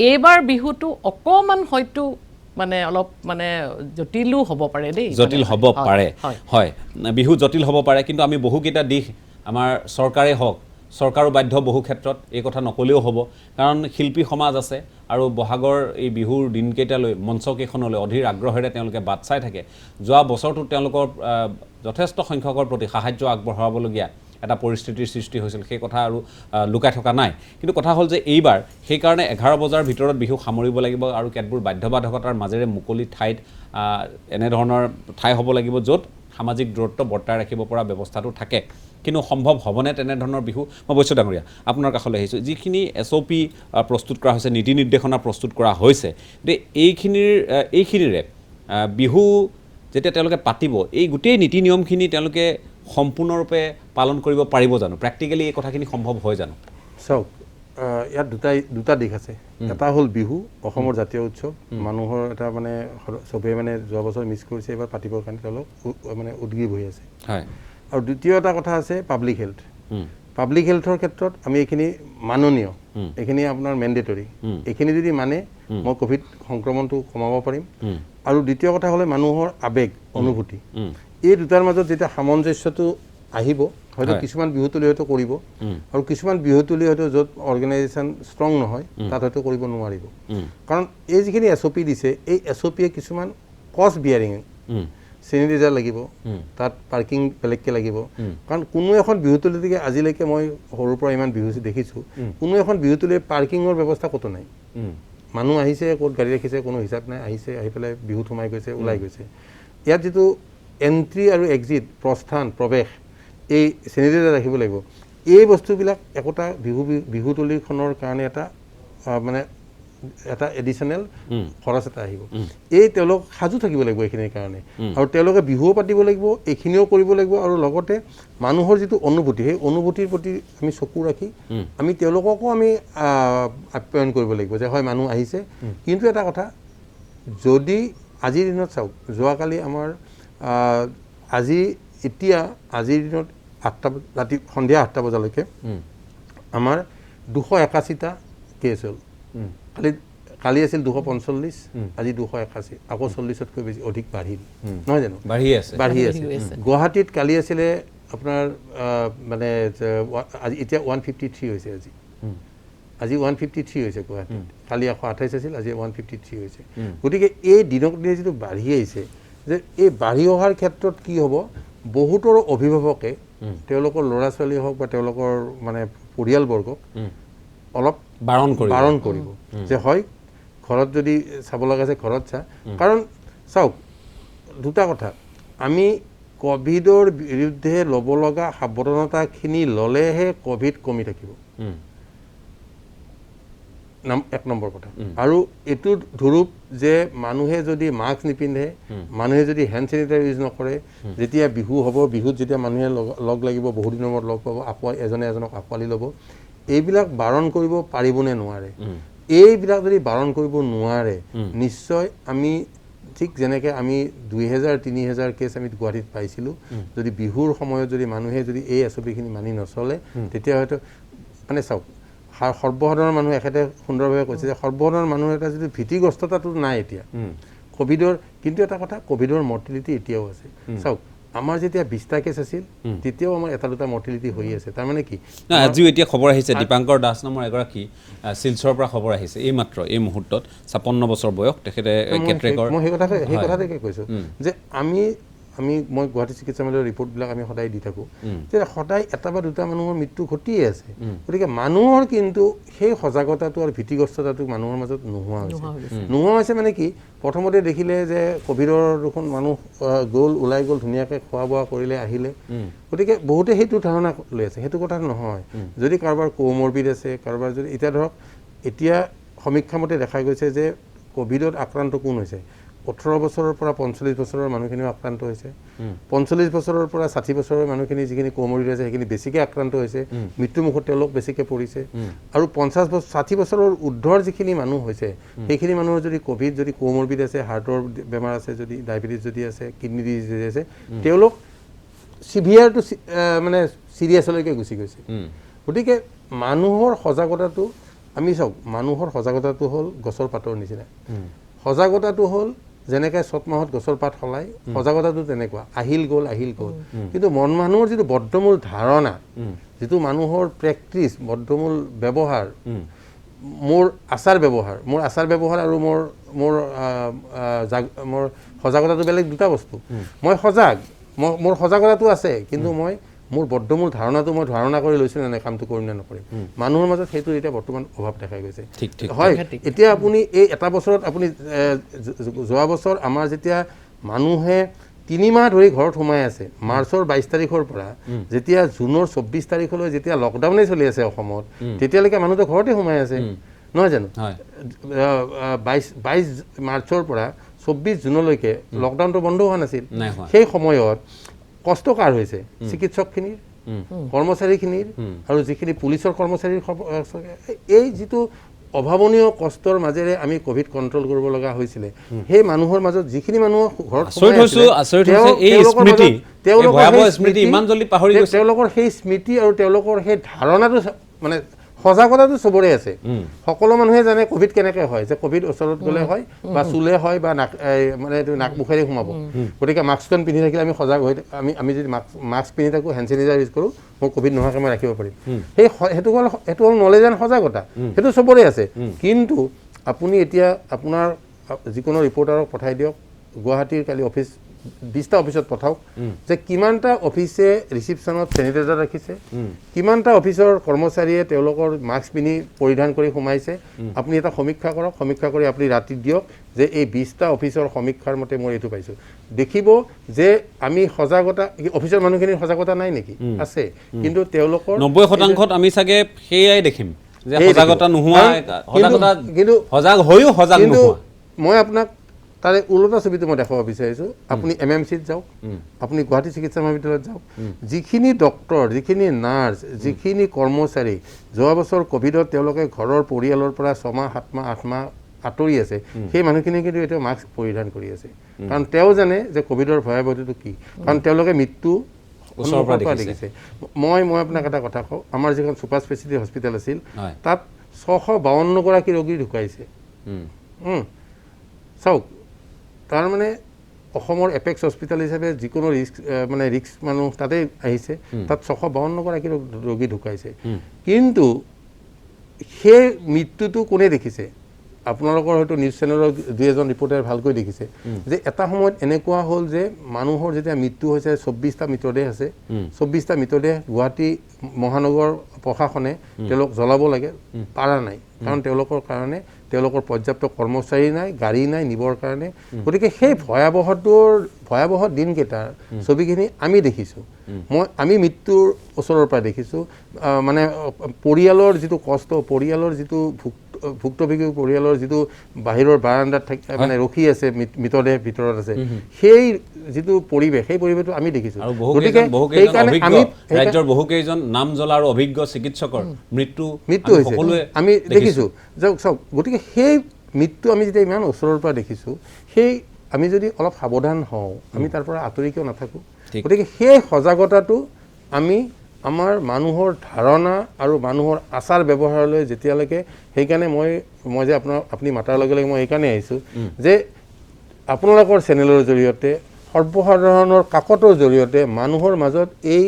এইবাৰ বিহুটো অকণমান হয়তো মানে অলপ মানে জটিলো হ'ব পাৰে দেই জটিল হ'ব পাৰে হয় বিহু জটিল হ'ব পাৰে কিন্তু আমি বহুকেইটা দিশ আমাৰ চৰকাৰে হওক চৰকাৰো বাধ্য বহু ক্ষেত্ৰত এই কথা নকলেও হ'ব কাৰণ শিল্পী সমাজ আছে আৰু বহাগৰ এই বিহুৰ দিনকেইটালৈ মঞ্চকেইখনলৈ অধীৰ আগ্ৰহেৰে তেওঁলোকে বাট চাই থাকে যোৱা বছৰটোত তেওঁলোকৰ যথেষ্ট সংখ্যকৰ প্ৰতি সাহায্য আগবঢ়াবলগীয়া এটা পৰিস্থিতিৰ সৃষ্টি হৈছিল সেই কথা আৰু লুকাই থকা নাই কিন্তু কথা হ'ল যে এইবাৰ সেইকাৰণে 11 বজাৰ ভিতৰত বিহু সামৰিব লাগিব আৰু কেতবোৰ বাধ্যবাধকতাৰ মাজেৰে মুকলি ঠাইত এনেধৰণৰ ঠাই হ'ব লাগিব য'ত সামাজিক দূৰত্ব বৰ্তাই ৰাখিব পৰা ব্যৱস্থাটো থাকে কিন্তু সম্ভৱ হ'বনে তেনেধৰণৰ বিহু মই বৈশ্য ডাঙৰীয়া আপোনাৰ কাষলৈ আহিছোঁ যিখিনি SOP প্ৰস্তুত কৰা হৈছে নীতি নিৰ্দেশনা প্ৰস্তুত কৰা হৈছে গতিকে এইখিনিৰে বিহু যেতিয়া তেওঁলোকে পাতিব এই গোটেই নীতি নিয়মখিনি তেওঁলোকে সম্পূৰ্ণৰূপে পালন কৰিব পাৰিব জানো প্ৰেক্টিকেলি এই কথাখিনি সম্ভৱ হয় জানো চাওক ইয়াত দুটা দিশ আছে এটা হ'ল বিহু অসমৰ জাতীয় উৎসৱ মানুহৰ এটা মানে চবেই মানে যোৱা বছৰ মিছ কৰিছে এবাৰ পাতিবৰ কাৰণে তেওঁলোক মানে উদ্গ্ৰীৱ হৈ আছে হয় আৰু দ্বিতীয় এটা কথা আছে পাব্লিক হেল্থৰ ক্ষেত্ৰত আমি এইখিনি মাননীয় এইখিনি আপোনাৰ মেণ্ডেটৰী এইখিনি যদি মানে মই কোভিড সংক্ৰমণটো কমাব পাৰিম আৰু দ্বিতীয় কথা হ'লে মানুহৰ আৱেগ অনুভূতি এই দুটাৰ মাজত যেতিয়া সামঞ্জস্যটো আহিব হয়তো কিছুমান বিহুতলী হয়তো কৰিব আৰু কিছুমান বিহুতলী হয়তো য'ত অৰ্গেনাইজেশ্যন ষ্ট্ৰং নহয় তাত হয়তো কৰিব নোৱাৰিব কাৰণ এই যিখিনি SOP দিছে এই SOPয়ে কিছুমান কষ্ট বিয়াৰিং চেনিটাইজাৰ লাগিব তাত পাৰ্কিং বেলেগকৈ লাগিব কাৰণ কোনো এখন বিহুতলীকে আজিলৈকে মই সৰুৰ পৰা ইমান বিহু দেখিছোঁ কোনো এখন বিহুতলীয়ে পাৰ্কিঙৰ ব্যৱস্থা ক'তো নাই মানুহ আহিছে ক'ত গাড়ী ৰাখিছে কোনো হিচাপ নাই আহিছে আহি পেলাই বিহুত সোমাই গৈছে ওলাই গৈছে ইয়াত যিটো এণ্ট্ৰি আৰু এক্সিট প্ৰস্থান প্ৰৱেশ এই চেনিটাইজাৰ ৰাখিব লাগিব এই বস্তুবিলাক একোটা বিহুতলীখনৰ কাৰণে এটা মানে এটা এডিশ্যনেল খৰচ এটা আহিব এই তেওঁলোক সাজু থাকিব লাগিব এইখিনিৰ কাৰণে আৰু তেওঁলোকে বিহুও পাতিব লাগিব এইখিনিও কৰিব লাগিব আৰু লগতে মানুহৰ যিটো অনুভূতি সেই অনুভূতিৰ প্ৰতি আমি চকু ৰাখি আমি তেওঁলোককো আমি আপ্যায়ন কৰিব লাগিব যে হয় মানুহ আহিছে কিন্তু এটা কথা যদি আজিৰ দিনত চাওক যোৱাকালি আমাৰ আজিৰ দিনত 8টা ৰাতি সন্ধিয়া 8টা বজালৈকে আমাৰ 281টা কেছ হ'ল কালি আছিল 245 আজি 281 আকৌ 40তকৈ বেছি অধিক বাঢ়িল নহয় জানো বাঢ়ি আছে গুৱাহাটীত কালি আছিলে আপোনাৰ মানে আজি এতিয়া 153 হৈছে আজি 153 হৈছে গুৱাহাটীত কালি 128 আছিল আজি 153 হৈছে গতিকে এই দিনক দিনে যিটো বাঢ়ি আহিছে যে এই বাঢ়ি অহাৰ ক্ষেত্ৰত কি হ'ব বহুতৰ অভিভাৱকে তেওঁলোকৰ ল'ৰা ছোৱালী হওক বা তেওঁলোকৰ মানে পৰিয়ালবৰ্গক অলপ বাৰণ কৰিব যে হয় ঘৰত যদি চাব লগা আছে ঘৰত চা কাৰণ চাওক দুটা কথা আমি কোভিডৰ বিৰুদ্ধে ল'ব লগা সাৱধানতাখিনি ল'লেহে কোভিড কমি থাকিব এক নম্বৰ কথা আৰু এইটো ধৰক যে মানুহে যদি মাস্ক নিপিন্ধে মানুহে যদি হেণ্ড চেনিটাইজাৰ ইউজ নকৰে যেতিয়া বিহু হ'ব বিহুত যেতিয়া মানুহে লগ লাগিব বহু দিনৰ মূৰত লগ পাব এজনে এজনক আঁকোৱালি ল'ব এইবিলাক বাৰণ কৰিব পাৰিবনে নোৱাৰে এইবিলাক যদি বাৰণ কৰিব নোৱাৰে নিশ্চয় আমি ঠিক যেনেকৈ আমি 2000-3000 কেছ আমি গুৱাহাটীত পাইছিলোঁ যদি বিহুৰ সময়ত যদি মানুহে যদি এই SOPখিনি মানি নচলে তেতিয়া হয়তো মানে চাওক সৰ্বসাধাৰণ মানুহ এখেতে সুন্দৰভাৱে কৈছে যে সৰ্বসাধাৰণ মানুহৰ এটা যিটো ভীতিগ্ৰস্ততাটো নাই এতিয়া কোভিডৰ কিন্তু এটা কথা কোভিডৰ মৰ্টেলিটি এতিয়াও আছে চাওক আমাৰ যেতিয়া 20টা কেছ আছিল তেতিয়াও আমাৰ এটা দুটা মৰ্টেলিটি হৈ আছে তাৰমানে কি আজিও এতিয়া খবৰ আহিছে দীপাংকৰ দাস নামৰ এগৰাকী শিলচৰৰ পৰা খবৰ আহিছে এই মাত্ৰ এই মুহূৰ্তত 56 বছৰ বয়স তেখেতে কেটৰেকৰ মই সেই কথাটোকে কৈছোঁ যে মই গুৱাহাটী চিকিৎসালয়ৰ ৰিপৰ্টবিলাক আমি সদায় দি থাকোঁ যে সদায় এটা বা দুটা মানুহৰ মৃত্যু ঘটিয়ে আছে গতিকে মানুহৰ কিন্তু সেই সজাগতাটো আৰু ভীতিগ্ৰস্ততাটো মানুহৰ মাজত নোহোৱা হৈছে মানে কি প্ৰথমতে দেখিলে যে কোভিডৰ দেখোন মানুহ ওলাই গ'ল ধুনীয়াকৈ খোৱা বোৱা কৰিলে আহিলে গতিকে বহুতে সেইটো ধাৰণা লৈ আছে সেইটো কথা নহয় যদি কাৰোবাৰ কোমৰবিড আছে কাৰোবাৰ যদি এতিয়া সমীক্ষা মতে দেখা গৈছে যে কোভিডত আক্ৰান্ত কোন হৈছে 18 বছৰৰ পৰা 45 বছৰৰ মানুহখিনিও আক্ৰান্ত হৈছে 45 বছৰৰ পৰা 60 বছৰৰ মানুহখিনি যিখিনি কোমৰবিড আছে সেইখিনি বেছিকৈ আক্ৰান্ত হৈছে মৃত্যুমুখত তেওঁলোক বেছিকৈ পৰিছে আৰু 60 বছৰৰ ঊৰ্ধৰ যিখিনি মানুহ হৈছে সেইখিনি মানুহৰ যদি কোভিড যদি কোমৰবিড আছে হাৰ্টৰ বেমাৰ আছে যদি ডায়েবেটিছ যদি আছে কিডনি ডিজিজ যদি আছে তেওঁলোক সিভিয়াৰ টু মানে চিৰিয়াছলৈকে গুচি গৈছে গতিকে মানুহৰ সজাগতাটো আমি চাওক মানুহৰ সজাগতাটো হ'ল গছৰ পাতৰ নিচিনা সজাগতাটো হ'ল যেনেকৈ চ'ত মাহত গছৰ পাত সলাই সজাগতাটো তেনেকুৱা আহিল গ'ল কিন্তু মানুহৰ যিটো বদ্ধমূল ধাৰণা যিটো মানুহৰ প্ৰেক্টিছ বদ্ধমূল ব্যৱহাৰ মোৰ আচাৰ ব্যৱহাৰ আৰু মোৰ সজাগতাটো বেলেগ দুটা বস্তু মই সজাগ মোৰ সজাগতাটো আছে কিন্তু মোৰ বদ্ধমূল ধাৰণাটো মই ধাৰণা কৰি লৈছোঁ নে নাই কামটো কৰিম নে নকৰিম মানুহৰ মাজত সেইটো এতিয়া বৰ্তমান অভাৱ দেখা গৈছে হয় এতিয়া আপুনি এই এটা বছৰত আপুনি যোৱা বছৰ আমাৰ যেতিয়া মানুহে 3 মাহ ধৰি ঘৰত সোমাই আছে মাৰ্চৰ 22 তাৰিখৰ পৰা যেতিয়া জুনৰ 24 তাৰিখলৈ যেতিয়া লকডাউনে চলি আছে অসমত তেতিয়ালৈকে মানুহটো ঘৰতে সোমাই আছে নহয় জানো 22 মাৰ্চৰ পৰা 24 জুনলৈকে লকডাউনটো বন্ধ হোৱা নাছিল সেই সময়ত কষ্ট কাৰ হৈছে চিকিৎসকখিনিৰ কৰ্মচাৰীখিনিৰ আৰু যিখিনি পুলিচৰ কৰ্মচাৰীৰ এই যিটো অভাৱনীয় কষ্টৰ মাজেৰে আমি কোভিড কন্ট্ৰোল কৰিব লগা হৈছিলে সেই মানুহৰ মাজত যিখিনি মানুহ ঘৰত তেওঁলোকৰ সেই স্মৃতি আৰু তেওঁলোকৰ সেই ধাৰণাটো মানে সজাগতাটো চবৰে আছে সকলো মানুহে জানে কোভিড কেনেকে হয় যে কোভিড ওচৰত গ'লে হয় বা চুলে হয় বা মানে এইটো নাক মুখেৰে সোমাব গতিকে মাস্কখন পিন্ধি থাকিলে আমি সজাগ হৈ আমি যদি মাস্ক পিন্ধি থাকোঁ হেণ্ড চেনিটাইজাৰ ইউজ কৰোঁ মই কোভিড নোহোৱাকৈ মই ৰাখিব পাৰিম সেইটো হ'ল নলেজ এণ্ড সজাগতা সেইটো চবৰে আছে কিন্তু আপুনি এতিয়া আপোনাৰ যিকোনো ৰিপৰ্টাৰক পঠাই দিয়ক গুৱাহাটীৰ কালি অফিচ 20টা অফিসত পঠাওক যে কিমানটা অফিসে ৰিসিপশনত স্যানিটাইজাৰ ৰাখিছে কিমানটা অফিসৰ কৰ্মচাৰীয়ে তেওঁলোকৰ মাস্ক পিন্ধি পৰিধান কৰি সোমাইছে আপুনি এটা সমীক্ষা কৰক সমীক্ষা কৰি আপুনি ৰাতি দিয়ক যে এই 20টা অফিসৰ সমীক্ষাৰ মতে মই এইটো পাইছো দেখিব যে আমি সজাগতা অফিসৰ মানুহখিনিৰ সজাগতা নাই নেকি আছে কিন্তু তেওঁলোকৰ 90% আমি চাগে সেইয়াই দেখিম যে সজাগতা নোহোৱা সজাগতা কিন্তু সজাগ হৈও সজাগ নোহোৱা মই আপোনাক তাৰে উল্টা ছবিটো মই দেখাব বিচাৰিছোঁ আপুনি MMCত যাওক আপুনি গুৱাহাটী চিকিৎসা মহাবিদ্যালয়ত যাওক যিখিনি ডক্টৰ যিখিনি নাৰ্ছ যিখিনি কৰ্মচাৰী যোৱা বছৰ কোভিডত তেওঁলোকে ঘৰৰ পৰিয়ালৰ পৰা 6 মাহ 7 মাহ 8 মাহ আঁতৰি আছে সেই মানুহখিনি কিন্তু এতিয়া মাস্ক পৰিধান কৰি আছে কাৰণ তেওঁ জানে যে কোভিডৰ ভয়াৱহতাটো কি কাৰণ তেওঁলোকে মৃত্যু ওচৰৰ পৰা দেখিছে মই আপোনাক এটা কথা কওঁ আমাৰ যিখন ছুপাৰ স্পেচিয়েলিটি হস্পিটেল আছিল তাত 652 গৰাকী ৰোগী ঢুকাইছে চাওক তাৰ মানে অসমৰ এপেক্স হস্পিটেল হিচাপে যিকোনো ৰিস্ক মানুহ তাতে আহিছে তাত 652 গৰাকী ৰোগী ঢুকাইছে কিন্তু সেই মৃত্যুটো কোনে দেখিছে আপোনালোকৰ হয়তো নিউজ চেনেলৰ দুই এজন ৰিপৰ্টাৰ ভালকৈ দেখিছে যে এটা সময়ত এনেকুৱা হ'ল যে মানুহৰ যেতিয়া মৃত্যু হৈছে 24টা মৃতদেহ আছে 24টা মৃতদেহ গুৱাহাটী মহানগৰ প্ৰশাসনে তেওঁলোক জ্বলাব লাগে পাৰা নাই কাৰণ তেওঁলোকৰ কাৰণে তেওঁলোকৰ পৰ্যাপ্ত কৰ্মচাৰী নাই গাড়ী নাই নিবৰ কাৰণে গতিকে সেই ভয়াৱহ দিনকেইটাৰ ছবিখিনি আমি দেখিছোঁ আমি মৃত্যুৰ ওচৰৰ পৰা দেখিছোঁ মানে পৰিয়ালৰ যিটো কষ্ট পৰিয়ালৰ যিটো ভুক্তভোগী পৰিয়ালৰ যিটো বাহিৰৰ বাৰান্দাত মানে ৰখি আছে মৃতদেহ ভিতৰত আছে সেই যিটো পৰিৱেশ সেই পৰিৱেশটো আমি দেখিছোঁ গতিকে ৰাজ্যৰ বহুকেইজন নাম জ্বলা আৰু অভিজ্ঞ চিকিৎসকৰ মৃত্যু হৈছে আমি দেখিছোঁ চাওক গতিকে সেই মৃত্যু আমি যেতিয়া ইমান ওচৰৰ পৰা দেখিছোঁ সেই আমি যদি অলপ সাৱধান হওঁ আমি তাৰ পৰা আঁতৰি কিয় নাথাকোঁ গতিকে সেই সজাগতাটো আমি আমাৰ মানুহৰ ধাৰণা আৰু মানুহৰ আচাৰ ব্যৱহাৰলৈ যেতিয়ালৈকে সেইকাৰণে মই যে আপুনি মাতাৰ লগে লগে মই এইকাৰণে আহিছোঁ যে আপোনালোকৰ চেনেলৰ জৰিয়তে সৰ্বসাধাৰণৰ কাকতৰ জৰিয়তে মানুহৰ মাজত এই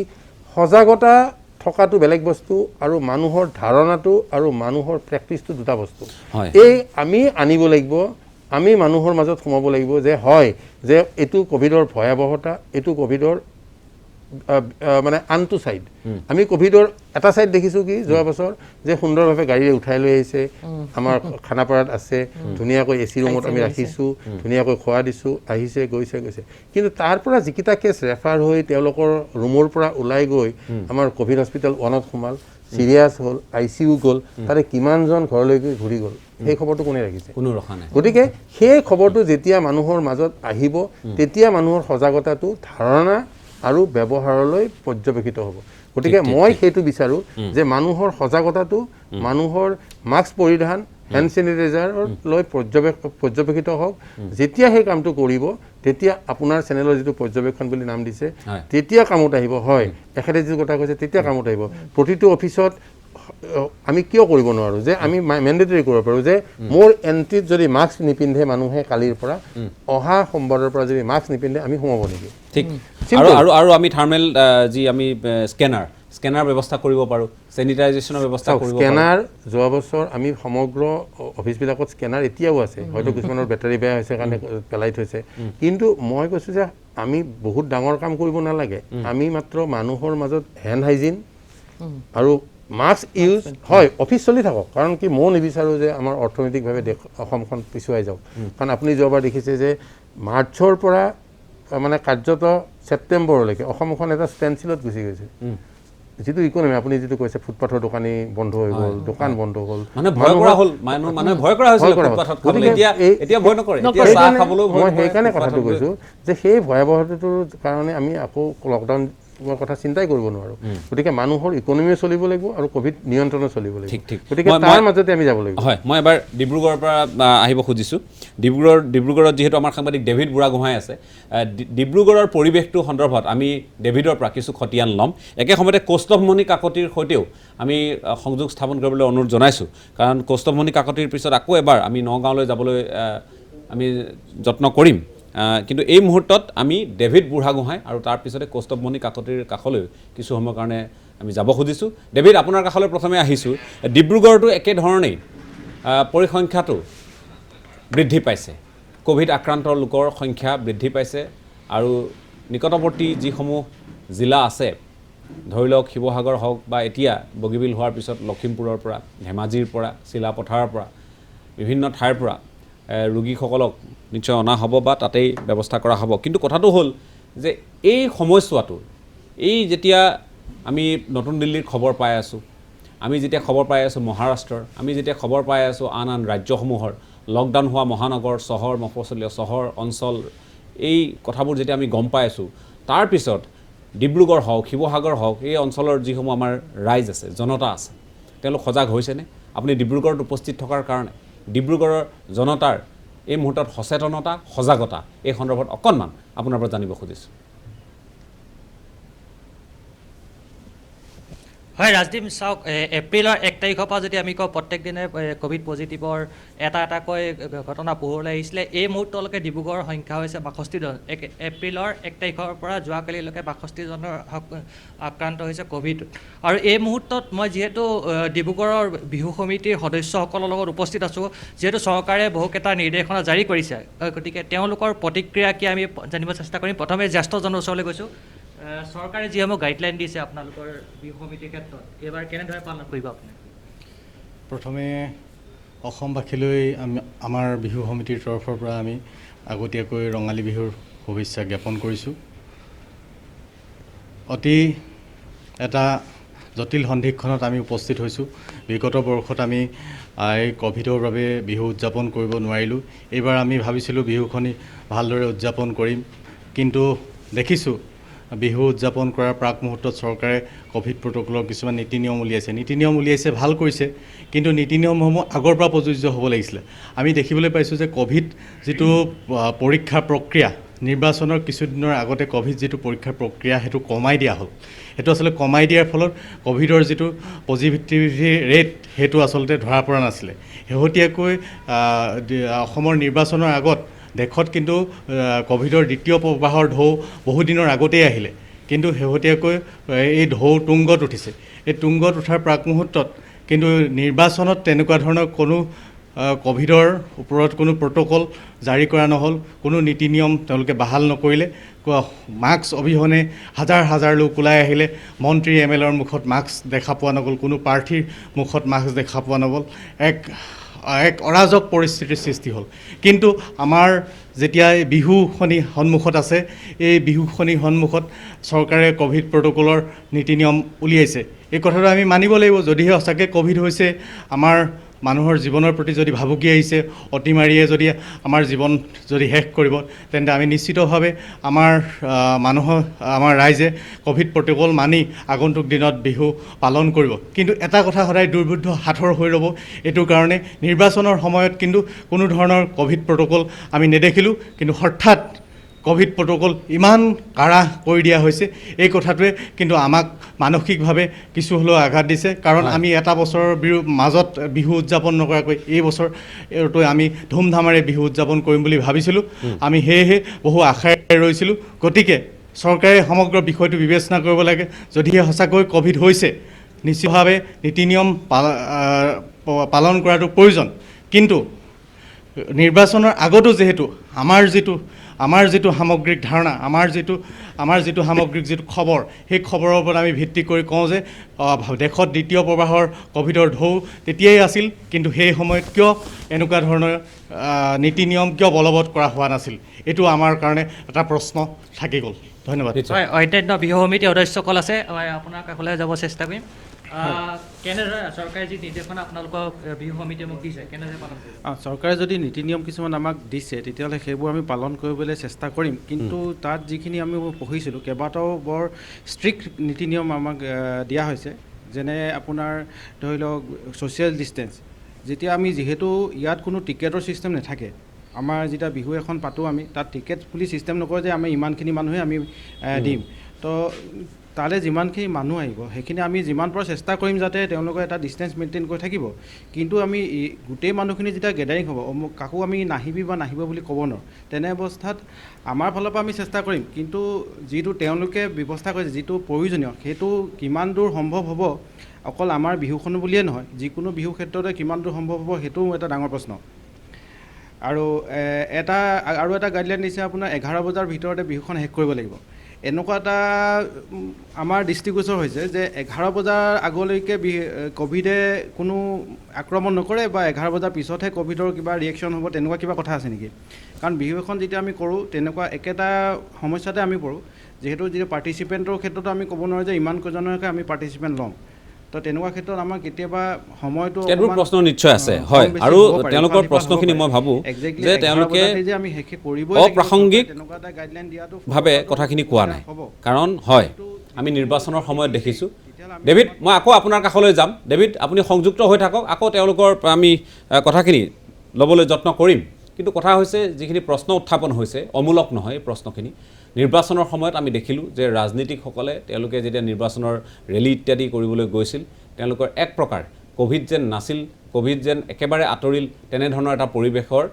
সজাগতা থকাটো বেলেগ বস্তু আৰু মানুহৰ ধাৰণাটো আৰু মানুহৰ প্ৰেক্টিছটো দুটা বস্তু এই আমি আনিব লাগিব আমি মানুহৰ মাজত সোমাব লাগিব যে হয় যে এইটো কোভিডৰ ভয়াৱহতা এইটো কোভিডৰ মানে আনটো সাইড আমি কোভিডৰ এটা সাইড দেখিছোঁ কি যোৱা বছৰ যে সুন্দৰভাৱে গাড়ীৰে উঠাই লৈ আহিছে আমাৰ খানাপাৰাত আছে ধুনীয়াকৈ AC ৰুমত আমি ৰাখিছোঁ ধুনীয়াকৈ খোৱা দিছোঁ আহিছে গৈছে কিন্তু তাৰ পৰা যিকেইটা কেছ ৰেফাৰ হৈ তেওঁলোকৰ ৰুমৰ পৰা ওলাই গৈ আমাৰ কোভিড হস্পিটেল 1ত সোমাল চিৰিয়াছ হ'ল ICU গ'ল তাৰে কিমানজন ঘৰলৈকে ঘূৰি গ'ল সেই খবৰটো কোনে ৰাখিছে কোনো ৰখা নাই গতিকে সেই খবৰটো যেতিয়া মানুহৰ মাজত আহিব তেতিয়া মানুহৰ সজাগতাটো ধাৰণা আৰু ব্যৱহাৰলৈ পৰ্যবেক্ষিত হ'ব গতিকে মই সেইটো বিচাৰোঁ যে মানুহৰ সজাগতাটো মানুহৰ মাস্ক পৰিধান হেণ্ড চেনিটাইজাৰ লৈ পৰ্যবেক্ষিত হওক যেতিয়া সেই কামটো কৰিব তেতিয়া আপোনাৰ চেনেলৰ যিটো পৰ্যবেক্ষণ বুলি নাম দিছে তেতিয়া কামত আহিব হয় এখেতে যিটো কথা কৈছে তেতিয়া কামত আহিব প্ৰতিটো অফিচত আমি কিয় কৰিব নোৱাৰোঁ যে আমি মেণ্ডেটৰী কৰিব পাৰোঁ যে মোৰ এণ্ট্ৰিত যদি মাস্ক নিপিন্ধে মানুহে কালিৰ পৰা অহা সোমবাৰৰ পৰা যদি মাস্ক নিপিন্ধে আমি সোমাব নেকি ঠিক আৰু আমি থাৰ্মেল যি আমি স্কেনাৰ ব্যৱস্থা কৰিব পাৰোঁ চেনিটাইজেশ্যনৰ ব্যৱস্থা কৰিব পাৰোঁ স্কেনাৰ যোৱা বছৰ আমি সমগ্ৰ অফিচবিলাকত স্কেনাৰ এতিয়াও আছে হয়তো কিছুমানৰ বেটাৰী বেয়া হৈছে কাৰণে পেলাই থৈছে কিন্তু মই কৈছোঁ যে আমি বহুত ডাঙৰ কাম কৰিব নালাগে আমি মাত্ৰ মানুহৰ মাজত হেণ্ড হাইজিন আৰু মাস্ক ইউজ হয় অফিচ চলি থাকক কাৰণ কি মই নিবিচাৰোঁ যে আমাৰ অৰ্থনৈতিকভাৱে অসমখন পিছুৱাই যাওক কাৰণ আপুনি যোৱাবাৰ দেখিছে যে মাৰ্চৰ পৰা মানে কাৰ্যত ছেপ্টেম্বৰলৈকে অসমখন এটা ষ্টেণ্ডচিলত গুচি গৈছে যিটো ইকনমি আপুনি যিটো কৈছে ফুটপাথৰ দোকানী বন্ধ হৈ গ'ল দোকান বন্ধ হ'ল মানে ভয় কৰা হ'ল মানুহে ভয় কৰা হৈছিল ফুটপাথত খাবলৈ এতিয়া ভয় নকৰে এতিয়া চাহ খাবলৈও ভয় মই সেইকাৰণে কথাটো কৈছোঁ যে সেই ভয়াৱহতাটোৰ কাৰণে আমি আকৌ লকডাউনৰ কথা চিন্তাই কৰিব নোৱাৰোঁ গতিকে মানুহৰ ইকনমিও চলিব লাগিব আৰু ক'ভিড নিয়ন্ত্ৰণো চলিব লাগিব গতিকে তাৰ মাজতে আমি যাব লাগিব হয় মই এবাৰ ডিব্ৰুগড়ৰ পৰা আহিব খুজিছোঁ ডিব্ৰুগড়ত যিহেতু আমাৰ সাংবাদিক ডেভিড বুঢ়াগোহাঁই আছে ডিব্ৰুগড়ৰ পৰিৱেশটো সন্দৰ্ভত আমি ডেভিডৰ পৰা কিছু খতিয়ান ল'ম একে সময়তে কৌস্তভমণি কাকতিৰ সৈতেও আমি সংযোগ স্থাপন কৰিবলৈ অনুৰোধ জনাইছোঁ কাৰণ কৌস্তভমণি কাকতিৰ পিছত আকৌ এবাৰ আমি নগাঁৱলৈ যাবলৈ আমি যত্ন কৰিম কিন্তু এই মুহূৰ্তত আমি ডেভিড বুঢ়াগোহাঁই আৰু তাৰ পিছতে কৌস্তভমণি কাকতিৰ কাষলৈ কিছু সময়ৰ কাৰণে আমি যাব খুজিছোঁ ডেভিড আপোনাৰ কাষলৈ প্ৰথমে আহিছোঁ ডিব্ৰুগড়তো একেধৰণেই পৰিসংখ্যাটো বৃদ্ধি পাইছে কোভিড আক্ৰান্ত লোকৰ সংখ্যা বৃদ্ধি পাইছে আৰু নিকটৱৰ্তী যিসমূহ জিলা আছে ধৰি লওক শিৱসাগৰ হওক বা এতিয়া বগীবিল হোৱাৰ পিছত লখিমপুৰৰ পৰা ধেমাজিৰ পৰা চিলাপথাৰৰ পৰা বিভিন্ন ঠাইৰ পৰা ৰোগীসকলক নিশ্চয় অনা হ'ব বা তাতেই ব্যৱস্থা কৰা হ'ব কিন্তু কথাটো হ'ল যে এই সময়ছোৱাটো এই যেতিয়া আমি নতুন দিল্লীৰ খবৰ পাই আছোঁ আমি যেতিয়া খবৰ পাই আছোঁ মহাৰাষ্ট্ৰৰ আমি যেতিয়া খবৰ পাই আছোঁ আন ৰাজ্যসমূহৰ লকডাউন হোৱা মহানগৰ চহৰ মফচলীয়া চহৰ অঞ্চল এই কথাবোৰ যেতিয়া আমি গম পাই আছোঁ তাৰপিছত ডিব্ৰুগড় হওক শিৱসাগৰ হওক এই অঞ্চলৰ যিসমূহ আমাৰ ৰাইজ আছে জনতা আছে তেওঁলোক সজাগ হৈছেনে আপুনি ডিব্ৰুগড়ত উপস্থিত থকাৰ কাৰণে ডিব্ৰুগড়ৰ জনতাৰ এই মুহূৰ্তত সচেতনতা সজাগতা এই সন্দৰ্ভত অকণমান আপোনাৰ পৰা জানিব খুজিছোঁ হয় ৰাজদীপ চাওক এপ্ৰিলৰ 1 তাৰিখৰ পৰা যদি আমি কওঁ প্ৰত্যেক দিনে কোভিড পজিটিভৰ এটাকৈ ঘটনা পোহৰলৈ আহিছিলে এই মুহূৰ্তলৈকে ডিব্ৰুগড়ৰ সংখ্যা হৈছে 62 জন এপ্ৰিলৰ 1 তাৰিখৰ পৰা যোৱাকালিলৈকে 62 জনৰ আক্ৰান্ত হৈছে কোভিড আৰু এই মুহূৰ্তত মই যিহেতু ডিব্ৰুগড়ৰ বিহু সমিতিৰ সদস্যসকলৰ লগত উপস্থিত আছোঁ যিহেতু চৰকাৰে বহুকেইটা নিৰ্দেশনা জাৰি কৰিছে গতিকে তেওঁলোকৰ প্ৰতিক্ৰিয়া কি আমি জানিব চেষ্টা কৰিম প্ৰথমে জ্যেষ্ঠজনৰ ওচৰলৈ গৈছোঁ চৰকাৰে যিসমূহ গাইডলাইন দিছে আপোনালোকৰ বিহু সমিতিৰ ক্ষেত্ৰত এইবাৰ কেনেদৰে পালন কৰিব আপুনি প্ৰথমে অসমবাসীলৈ আমাৰ বিহু সমিতিৰ তৰফৰ পৰা আমি আগতীয়াকৈ ৰঙালী বিহুৰ শুভেচ্ছা জ্ঞাপন কৰিছোঁ অতি এটা জটিল সন্ধিক্ষণত আমি উপস্থিত হৈছোঁ বিগত বৰ্ষত আমি এই কোভিডৰ বাবে বিহু উদযাপন কৰিব নোৱাৰিলোঁ এইবাৰ আমি ভাবিছিলোঁ বিহুখনি ভালদৰে উদযাপন কৰিম কিন্তু দেখিছোঁ বিহু উদযাপন কৰাৰ প্ৰাক মুহূৰ্তত চৰকাৰে কোভিড প্ৰট'কলৰ কিছুমান নীতি নিয়ম উলিয়াইছে ভাল কৰিছে কিন্তু নীতি নিয়মসমূহ আগৰ পৰা প্ৰযোজ্য হ'ব লাগিছিলে আমি দেখিবলৈ পাইছোঁ যে কোভিড যিটো পৰীক্ষা প্ৰক্ৰিয়া নিৰ্বাচনৰ কিছুদিনৰ আগতে কোভিড যিটো পৰীক্ষাৰ প্ৰক্ৰিয়া সেইটো কমাই দিয়া হ'ল সেইটো আচলতে কমাই দিয়াৰ ফলত কোভিডৰ যিটো পজিটিভিটি ৰেট সেইটো আচলতে ধৰা পৰা নাছিলে শেহতীয়াকৈ অসমৰ নিৰ্বাচনৰ আগত দেশত কিন্তু কোভিডৰ দ্বিতীয় প্ৰবাহৰ ঢৌ বহুদিনৰ আগতেই আহিলে কিন্তু শেহতীয়াকৈ এই ঢৌ তুংগত উঠিছে এই তুংগত উঠাৰ প্ৰাক মুহূৰ্তত কিন্তু নিৰ্বাচনত তেনেকুৱা ধৰণৰ কোনো কোভিডৰ ওপৰত কোনো প্ৰট'কল জাৰি কৰা নহ'ল কোনো নীতি নিয়ম তেওঁলোকে বাহাল নকৰিলে মাস্ক অবিহনে হাজাৰ লোক ওলাই আহিলে মন্ত্ৰী MLAৰ মুখত মাস্ক দেখা পোৱা নগ'ল কোনো প্ৰাৰ্থীৰ মুখত মাস্ক দেখা পোৱা নগ'ল এক অৰাজক পৰিস্থিতিৰ সৃষ্টি হ'ল কিন্তু আমাৰ যেতিয়া বিহুখনি সন্মুখত আছে এই বিহুখনি সন্মুখত চৰকাৰে কোভিড প্ৰট'কলৰ নীতি নিয়ম উলিয়াইছে এই কথাটো আমি মানিব লাগিব যদিহে সঁচাকৈ কোভিড হৈছে আমাৰ মানুহৰ জীৱনৰ প্ৰতি যদি ভাবুকি আহিছে অতিমাৰীয়ে যদি আমাৰ জীৱন যদি শেষ কৰিব তেন্তে আমি নিশ্চিতভাৱে আমাৰ ৰাইজে কোভিড প্ৰট'কল মানি আগন্তুক দিনত বিহু পালন কৰিব কিন্তু এটা কথা সদায় দুৰ্বোধ্য হাতৰ হৈ ৰ'ব এইটো কাৰণে নিৰ্বাচনৰ সময়ত কিন্তু কোনো ধৰণৰ কোভিড প্ৰট'কল আমি নেদেখিলোঁ কিন্তু হঠাৎ কোভিড প্ৰট'কল ইমান কাঢ়া কৰি দিয়া হৈছে এই কথাটোৱে কিন্তু আমাক মানসিকভাৱে কিছু হ'লেও আঘাত দিছে কাৰণ আমি এটা বছৰৰ মাজত বিহু উদযাপন নকৰাকৈ এই বছৰটো আমি ধুমধামেৰে বিহু উদযাপন কৰিম বুলি ভাবিছিলোঁ আমি সেয়েহে বহু আশাৰে ৰৈছিলোঁ গতিকে চৰকাৰে সমগ্ৰ বিষয়টো বিবেচনা কৰিব লাগে যদিহে সঁচাকৈ কোভিড হৈছে নিশ্চিতভাৱে নীতি নিয়ম পালন কৰাটো প্ৰয়োজন কিন্তু নিৰ্বাচনৰ আগতো যিহেতু আমাৰ যিটো সামগ্ৰিক ধাৰণা আমাৰ যিটো সামগ্ৰিক যিটো খবৰ সেই খবৰৰ ওপৰত আমি ভিত্তি কৰি কওঁ যে দেশত দ্বিতীয় প্ৰবাহৰ ক'ভিডৰ ঢৌ তেতিয়াই আছিল কিন্তু সেই সময়ত কিয় এনেকুৱা ধৰণৰ নীতি নিয়ম কিয় বলবৎ কৰা হোৱা নাছিল এইটো আমাৰ কাৰণে এটা প্ৰশ্ন থাকি গ'ল ধন্যবাদ হয় অন্যান্য বিহু সমিতিৰ সদস্যসকল আছে আপোনাৰ কাষলৈ যাব চেষ্টা কৰিম কেনেদৰে চৰকাৰে যি নিৰ্দেশনা আপোনালোকক বিহু সমিতিয়ে মোক দিছে কেনেদৰে পালন কৰিব চৰকাৰে যদি নীতি নিয়ম কিছুমান আমাক দিছে তেতিয়াহ'লে সেইবোৰ আমি পালন কৰিবলৈ চেষ্টা কৰিম কিন্তু তাত যিখিনি আমি পঢ়িছিলোঁ কেইবাটাও বৰ ষ্ট্ৰিক্ট নীতি নিয়ম আমাক দিয়া হৈছে যেনে আপোনাৰ ধৰি লওক ছ'চিয়েল ডিষ্টেঞ্চ যেতিয়া আমি যিহেতু ইয়াত কোনো টিকেটৰ ছিষ্টেম নাথাকে আমাৰ যেতিয়া বিহু এখন পাতোঁ আমি তাত টিকেট বুলি ছিষ্টেম নকৰে যে আমি ইমানখিনি মানুহে আমি দিম তো তালৈ যিমানখিনি মানুহ আহিব সেইখিনি আমি যিমান পাৰোঁ চেষ্টা কৰিম যাতে তেওঁলোকে এটা ডিষ্টেঞ্চ মেইনটেইন কৰি থাকিব কিন্তু আমি গোটেই মানুহখিনি যেতিয়া গেডাৰিং হ'ব কাকো আমি নাহিবি বা নাহিব বুলি ক'ব নোৱাৰোঁ তেনে অৱস্থাত আমাৰ ফালৰ পৰা আমি চেষ্টা কৰিম কিন্তু যিটো তেওঁলোকে ব্যৱস্থা কৰিছে যিটো প্ৰয়োজনীয় সেইটো কিমান দূৰ সম্ভৱ হ'ব অকল আমাৰ বিহুখন বুলিয়ে নহয় যিকোনো বিহু ক্ষেত্ৰতে কিমান দূৰ সম্ভৱ হ'ব সেইটোও এটা ডাঙৰ প্ৰশ্ন আৰু এটা গাইডলাইন দিছে আপোনাৰ 11 বজাৰ ভিতৰতে বিহুখন শেষ কৰিব লাগিব এনেকুৱা এটা আমাৰ দৃষ্টিগোচৰ হৈছে যে 11 বজাৰ আগলৈকে ক'ভিডে কোনো আক্ৰমণ নকৰে বা 11 বজাৰ পিছতহে ক'ভিডৰ কিবা ৰিয়েকশ্যন হ'ব তেনেকুৱা কিবা কথা আছে নেকি কাৰণ বিহু এখন যেতিয়া আমি কৰোঁ তেনেকুৱা একেটা সমস্যাতে আমি পৰোঁ যিহেতু পাৰ্টিচিপেণ্টৰ ক্ষেত্ৰতো আমি ক'ব নোৱাৰোঁ যে ইমানকেইজনকে আমি পাৰ্টিচিপেণ্ট ল'ম তো তেনেকুৱা ক্ষেত্ৰত আমাৰ কেতিয়াবা সময়টো কেতবোৰ প্ৰশ্ন নিশ্চয় আছে হয় আৰু তেওঁলোকৰ প্ৰশ্নখিনি মই ভাবোঁ যে তেওঁলোকে অপ্ৰাসংগিক ভাৱে কথাখিনি কোৱা নাই কাৰণ হয় আমি নিৰ্বাচনৰ সময়ত দেখিছোঁ ডেভিড মই আকৌ আপোনাৰ কাষলৈ যাম ডেভিড আপুনি সংযুক্ত হৈ থাকক আকৌ তেওঁলোকৰ আমি কথাখিনি ল'বলৈ যত্ন কৰিম কিন্তু কথা হৈছে যিখিনি প্ৰশ্ন উত্থাপন হৈছে অমূলক নহয় এই প্ৰশ্নখিনি নিৰ্বাচনৰ সময়ত আমি দেখিলোঁ যে ৰাজনীতিকসকলে তেওঁলোকে যেতিয়া নিৰ্বাচনৰ ৰেলী ইত্যাদি কৰিবলৈ গৈছিল তেওঁলোকৰ এক প্ৰকাৰ ক'ভিড যেন নাছিল ক'ভিড যেন একেবাৰে আঁতৰিল তেনেধৰণৰ এটা পৰিৱেশৰ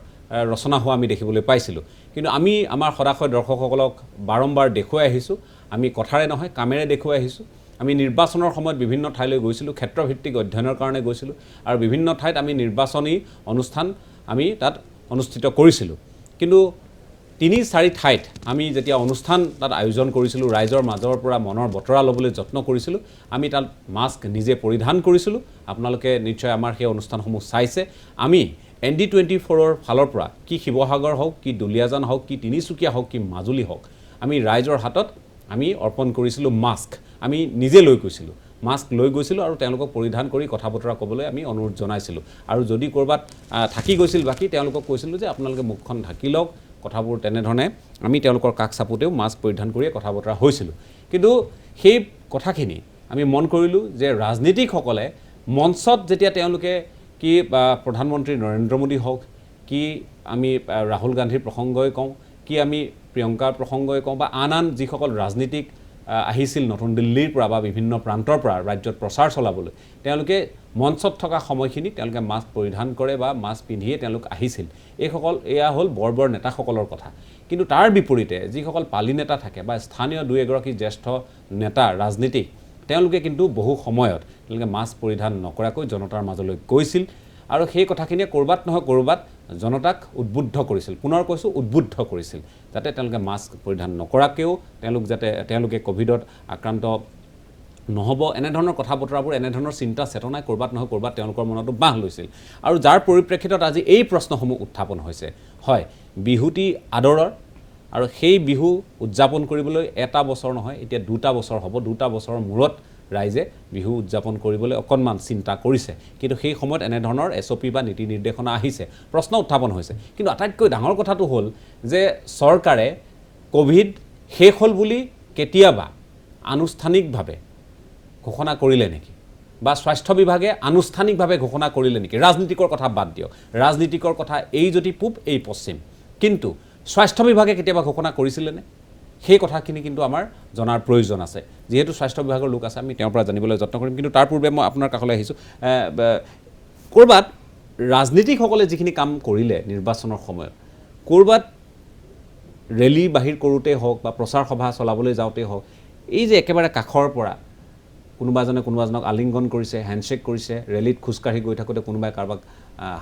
ৰচনা হোৱা আমি দেখিবলৈ পাইছিলোঁ কিন্তু আমি আমাৰ সদাশয় দৰ্শকসকলক বাৰম্বাৰ দেখুৱাই আহিছোঁ আমি কথাৰে নহয় কামেৰে দেখুৱাই আহিছোঁ আমি নিৰ্বাচনৰ সময়ত বিভিন্ন ঠাইলৈ গৈছিলোঁ ক্ষেত্ৰভিত্তিক অধ্যয়নৰ কাৰণে গৈছিলোঁ আৰু বিভিন্ন ঠাইত আমি নিৰ্বাচনী অনুষ্ঠান আমি তাত অনুষ্ঠিত কৰিছিলোঁ কিন্তু 3-4 ঠাইত আমি যেতিয়া অনুষ্ঠান তাত আয়োজন কৰিছিলোঁ ৰাইজৰ মাজৰ পৰা মনৰ বতৰা ল'বলৈ যত্ন কৰিছিলোঁ আমি তাত মাস্ক নিজে পৰিধান কৰিছিলোঁ আপোনালোকে নিশ্চয় আমাৰ সেই অনুষ্ঠানসমূহ চাইছে আমি ND24ৰ ফালৰ পৰা কি শিৱসাগৰ হওক কি দুলীয়াজান হওক কি তিনিচুকীয়া হওক কি মাজুলী হওক আমি ৰাইজৰ হাতত আমি অৰ্পণ কৰিছিলোঁ মাস্ক আমি নিজে লৈ গৈছিলোঁ মাস্ক লৈ গৈছিলোঁ আৰু তেওঁলোকক পৰিধান কৰি কথা বতৰা ক'বলৈ আমি অনুৰোধ জনাইছিলোঁ আৰু যদি ক'ৰবাত থাকি গৈছিল বাকী তেওঁলোকক কৈছিলোঁ যে আপোনালোকে মুখখন ঢাকি লওক কথাবোৰ তেনেধৰণে আমি তেওঁলোকৰ কাষ চাপোতেও মাস্ক পৰিধান কৰিয়ে কথা বতৰা হৈছিলোঁ কিন্তু সেই কথাখিনি আমি মন কৰিলোঁ যে ৰাজনীতিকসকলে মঞ্চত যেতিয়া তেওঁলোকে কি প্ৰধানমন্ত্ৰী নৰেন্দ্ৰ মোদী হওক কি আমি ৰাহুল গান্ধীৰ প্ৰসংগই কওঁ কি আমি প্ৰিয়ংকাৰ প্ৰসংগই কওঁ বা আন যিসকল ৰাজনীতিক আহিছিল নতুন দিল্লীৰ পৰা বা বিভিন্ন প্ৰান্তৰ পৰা ৰাজ্যত প্ৰচাৰ চলাবলৈ তেওঁলোকে মঞ্চত থকা সময়খিনি তেওঁলোকে মাস্ক পৰিধান কৰে বা মাস্ক পিন্ধিয়ে তেওঁলোক আহিছিল এইসকল এয়া হ'ল বৰ নেতাসকলৰ কথা কিন্তু তাৰ বিপৰীতে যিসকল পালি নেতা থাকে বা স্থানীয় 2-এগৰাকী জ্যেষ্ঠ নেতা ৰাজনীতিক তেওঁলোকে কিন্তু বহু সময়ত তেওঁলোকে মাস্ক পৰিধান নকৰাকৈ জনতাৰ মাজলৈ গৈছিল আৰু সেই কথাখিনিয়ে ক'ৰবাত নহয় ক'ৰবাত জনতাক উদ্বুদ্ধ কৰিছিল পুনৰ কৈছোঁ উদ্বুদ্ধ কৰিছিল যাতে তেওঁলোকে মাস্ক পৰিধান নকৰাকৈও তেওঁলোকে ক'ভিডত আক্ৰান্ত নহ'ব এনেধৰণৰ কথা বতৰাবোৰ এনেধৰণৰ চিন্তা চেতনাই ক'ৰবাত নহয় ক'ৰবাত তেওঁলোকৰ মনতো বাহ লৈছিল আৰু যাৰ পৰিপ্ৰেক্ষিতত আজি এই প্ৰশ্নসমূহ উত্থাপন হৈছে হয় বিহুটি আদৰৰ আৰু সেই বিহু উদযাপন কৰিবলৈ এটা বছৰ নহয় এতিয়া 2টা বছৰ হ'ব 2টা বছৰৰ মূৰত ৰাইজে বিহু উদযাপন কৰিবলৈ অকণমান চিন্তা কৰিছে কিন্তু সেই সময়ত এনেধৰণৰ SOP বা নীতি নিৰ্দেশনা আহিছে প্ৰশ্ন উত্থাপন হৈছে কিন্তু আটাইতকৈ ডাঙৰ কথাটো হ'ল যে চৰকাৰে ক'ভিড শেষ হ'ল বুলি কেতিয়াবা আনুষ্ঠানিকভাৱে ঘোষণা কৰিলে নেকি বা স্বাস্থ্য বিভাগে আনুষ্ঠানিকভাৱে ঘোষণা কৰিলে নেকি ৰাজনীতিকৰ কথা বাদ দিয়ক ৰাজনীতিকৰ কথা এই যদি পূব এই পশ্চিম কিন্তু স্বাস্থ্য বিভাগে কেতিয়াবা ঘোষণা কৰিছিলেনে সেই কথাখিনি কিন্তু আমাৰ জনাৰ প্ৰয়োজন আছে যেহেতু স্বাস্থ্য বিভাগৰ লোক আছে আমি তেওঁৰ পৰা জানিবলৈ যত্ন কৰিম কিন্তু তাৰ পূৰ্বে মই আপোনাৰ কাষলৈ আহিছোঁ ক'ৰবাত ৰাজনীতিকসকলে যিখিনি কাম কৰিলে নিৰ্বাচনৰ সময়ত ক'ৰবাত ৰেলী বাহিৰ কৰোঁতেই হওক বা প্ৰচাৰ সভা চলাবলৈ যাওঁতেই হওক এই যে একেবাৰে কাষৰ পৰা কোনোবাজনক আলিংগন কৰিছে হেণ্ডশ্বেক কৰিছে ৰেলীত খোজকাঢ়ি গৈ থাকোঁতে কোনোবাই কাৰোবাক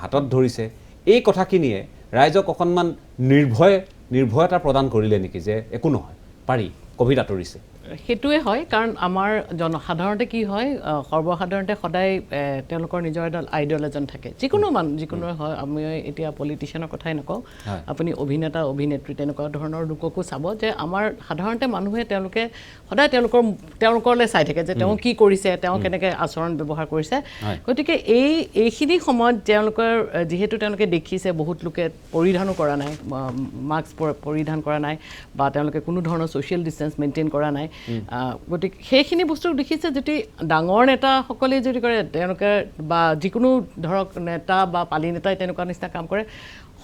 হাতত ধৰিছে এই কথাখিনিয়ে ৰাইজক অকণমান নিৰ্ভয়তা প্ৰদান কৰিলে নেকি যে একো নহয় পাৰি ক'ভিড আঁতৰিছে সেইটোৱে হয় কাৰণ আমাৰ সাধাৰণতে কি হয় সৰ্বসাধাৰণতে সদায় তেওঁলোকৰ নিজৰ এডাল আইডল এজন থাকে যিকোনো হয় আমি এতিয়া পলিটিচিয়ানৰ কথাই নকওঁ আপুনি অভিনেতা অভিনেত্ৰী তেনেকুৱা ধৰণৰ লোককো চাব যে আমাৰ সাধাৰণতে মানুহে তেওঁলোকে সদায় তেওঁলোকলৈ চাই থাকে যে তেওঁ কি কৰিছে তেওঁ কেনেকৈ আচৰণ ব্যৱহাৰ কৰিছে গতিকে এইখিনি সময়ত তেওঁলোকৰ যিহেতু তেওঁলোকে দেখিছে বহুত লোকে পৰিধানো কৰা নাই মাস্ক পৰিধান কৰা নাই বা তেওঁলোকে কোনো ধৰণৰ ছ'চিয়েল ডিষ্টেঞ্চ মেইনটেইন কৰা নাই গতিকে সেইখিনি বস্তু দেখিছে যদি ডাঙৰ নেতাসকলে যদি কৰে তেওঁলোকে বা যিকোনো ধৰক নেতা বা পালি নেতাই তেনেকুৱা নিচিনা কাম কৰে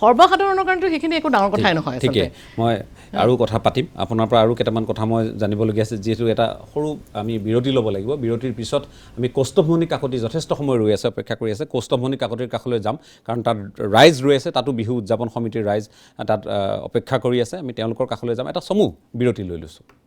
সৰ্বসাধাৰণৰ কাৰণেতো সেইখিনি একো ডাঙৰ কথাই নহয় ঠিকে মই আৰু কথা পাতিম আপোনাৰ পৰা আৰু কেইটামান কথা মই জানিবলগীয়া আছে যিহেতু এটা সৰু আমি বিৰতি ল'ব লাগিব বিৰতিৰ পিছত আমি কৌস্তভমণি কাকতি যথেষ্ট সময় ৰৈ আছে অপেক্ষা কৰি আছে কৌস্তভমণি কাকতিৰ কাষলৈ যাম কাৰণ তাত ৰাইজ ৰৈ আছে তাতো বিহু উদযাপন সমিতিৰ ৰাইজ তাত অপেক্ষা কৰি আছে আমি তেওঁলোকৰ কাষলৈ যাম এটা চমু বিৰতি লৈ লৈছোঁ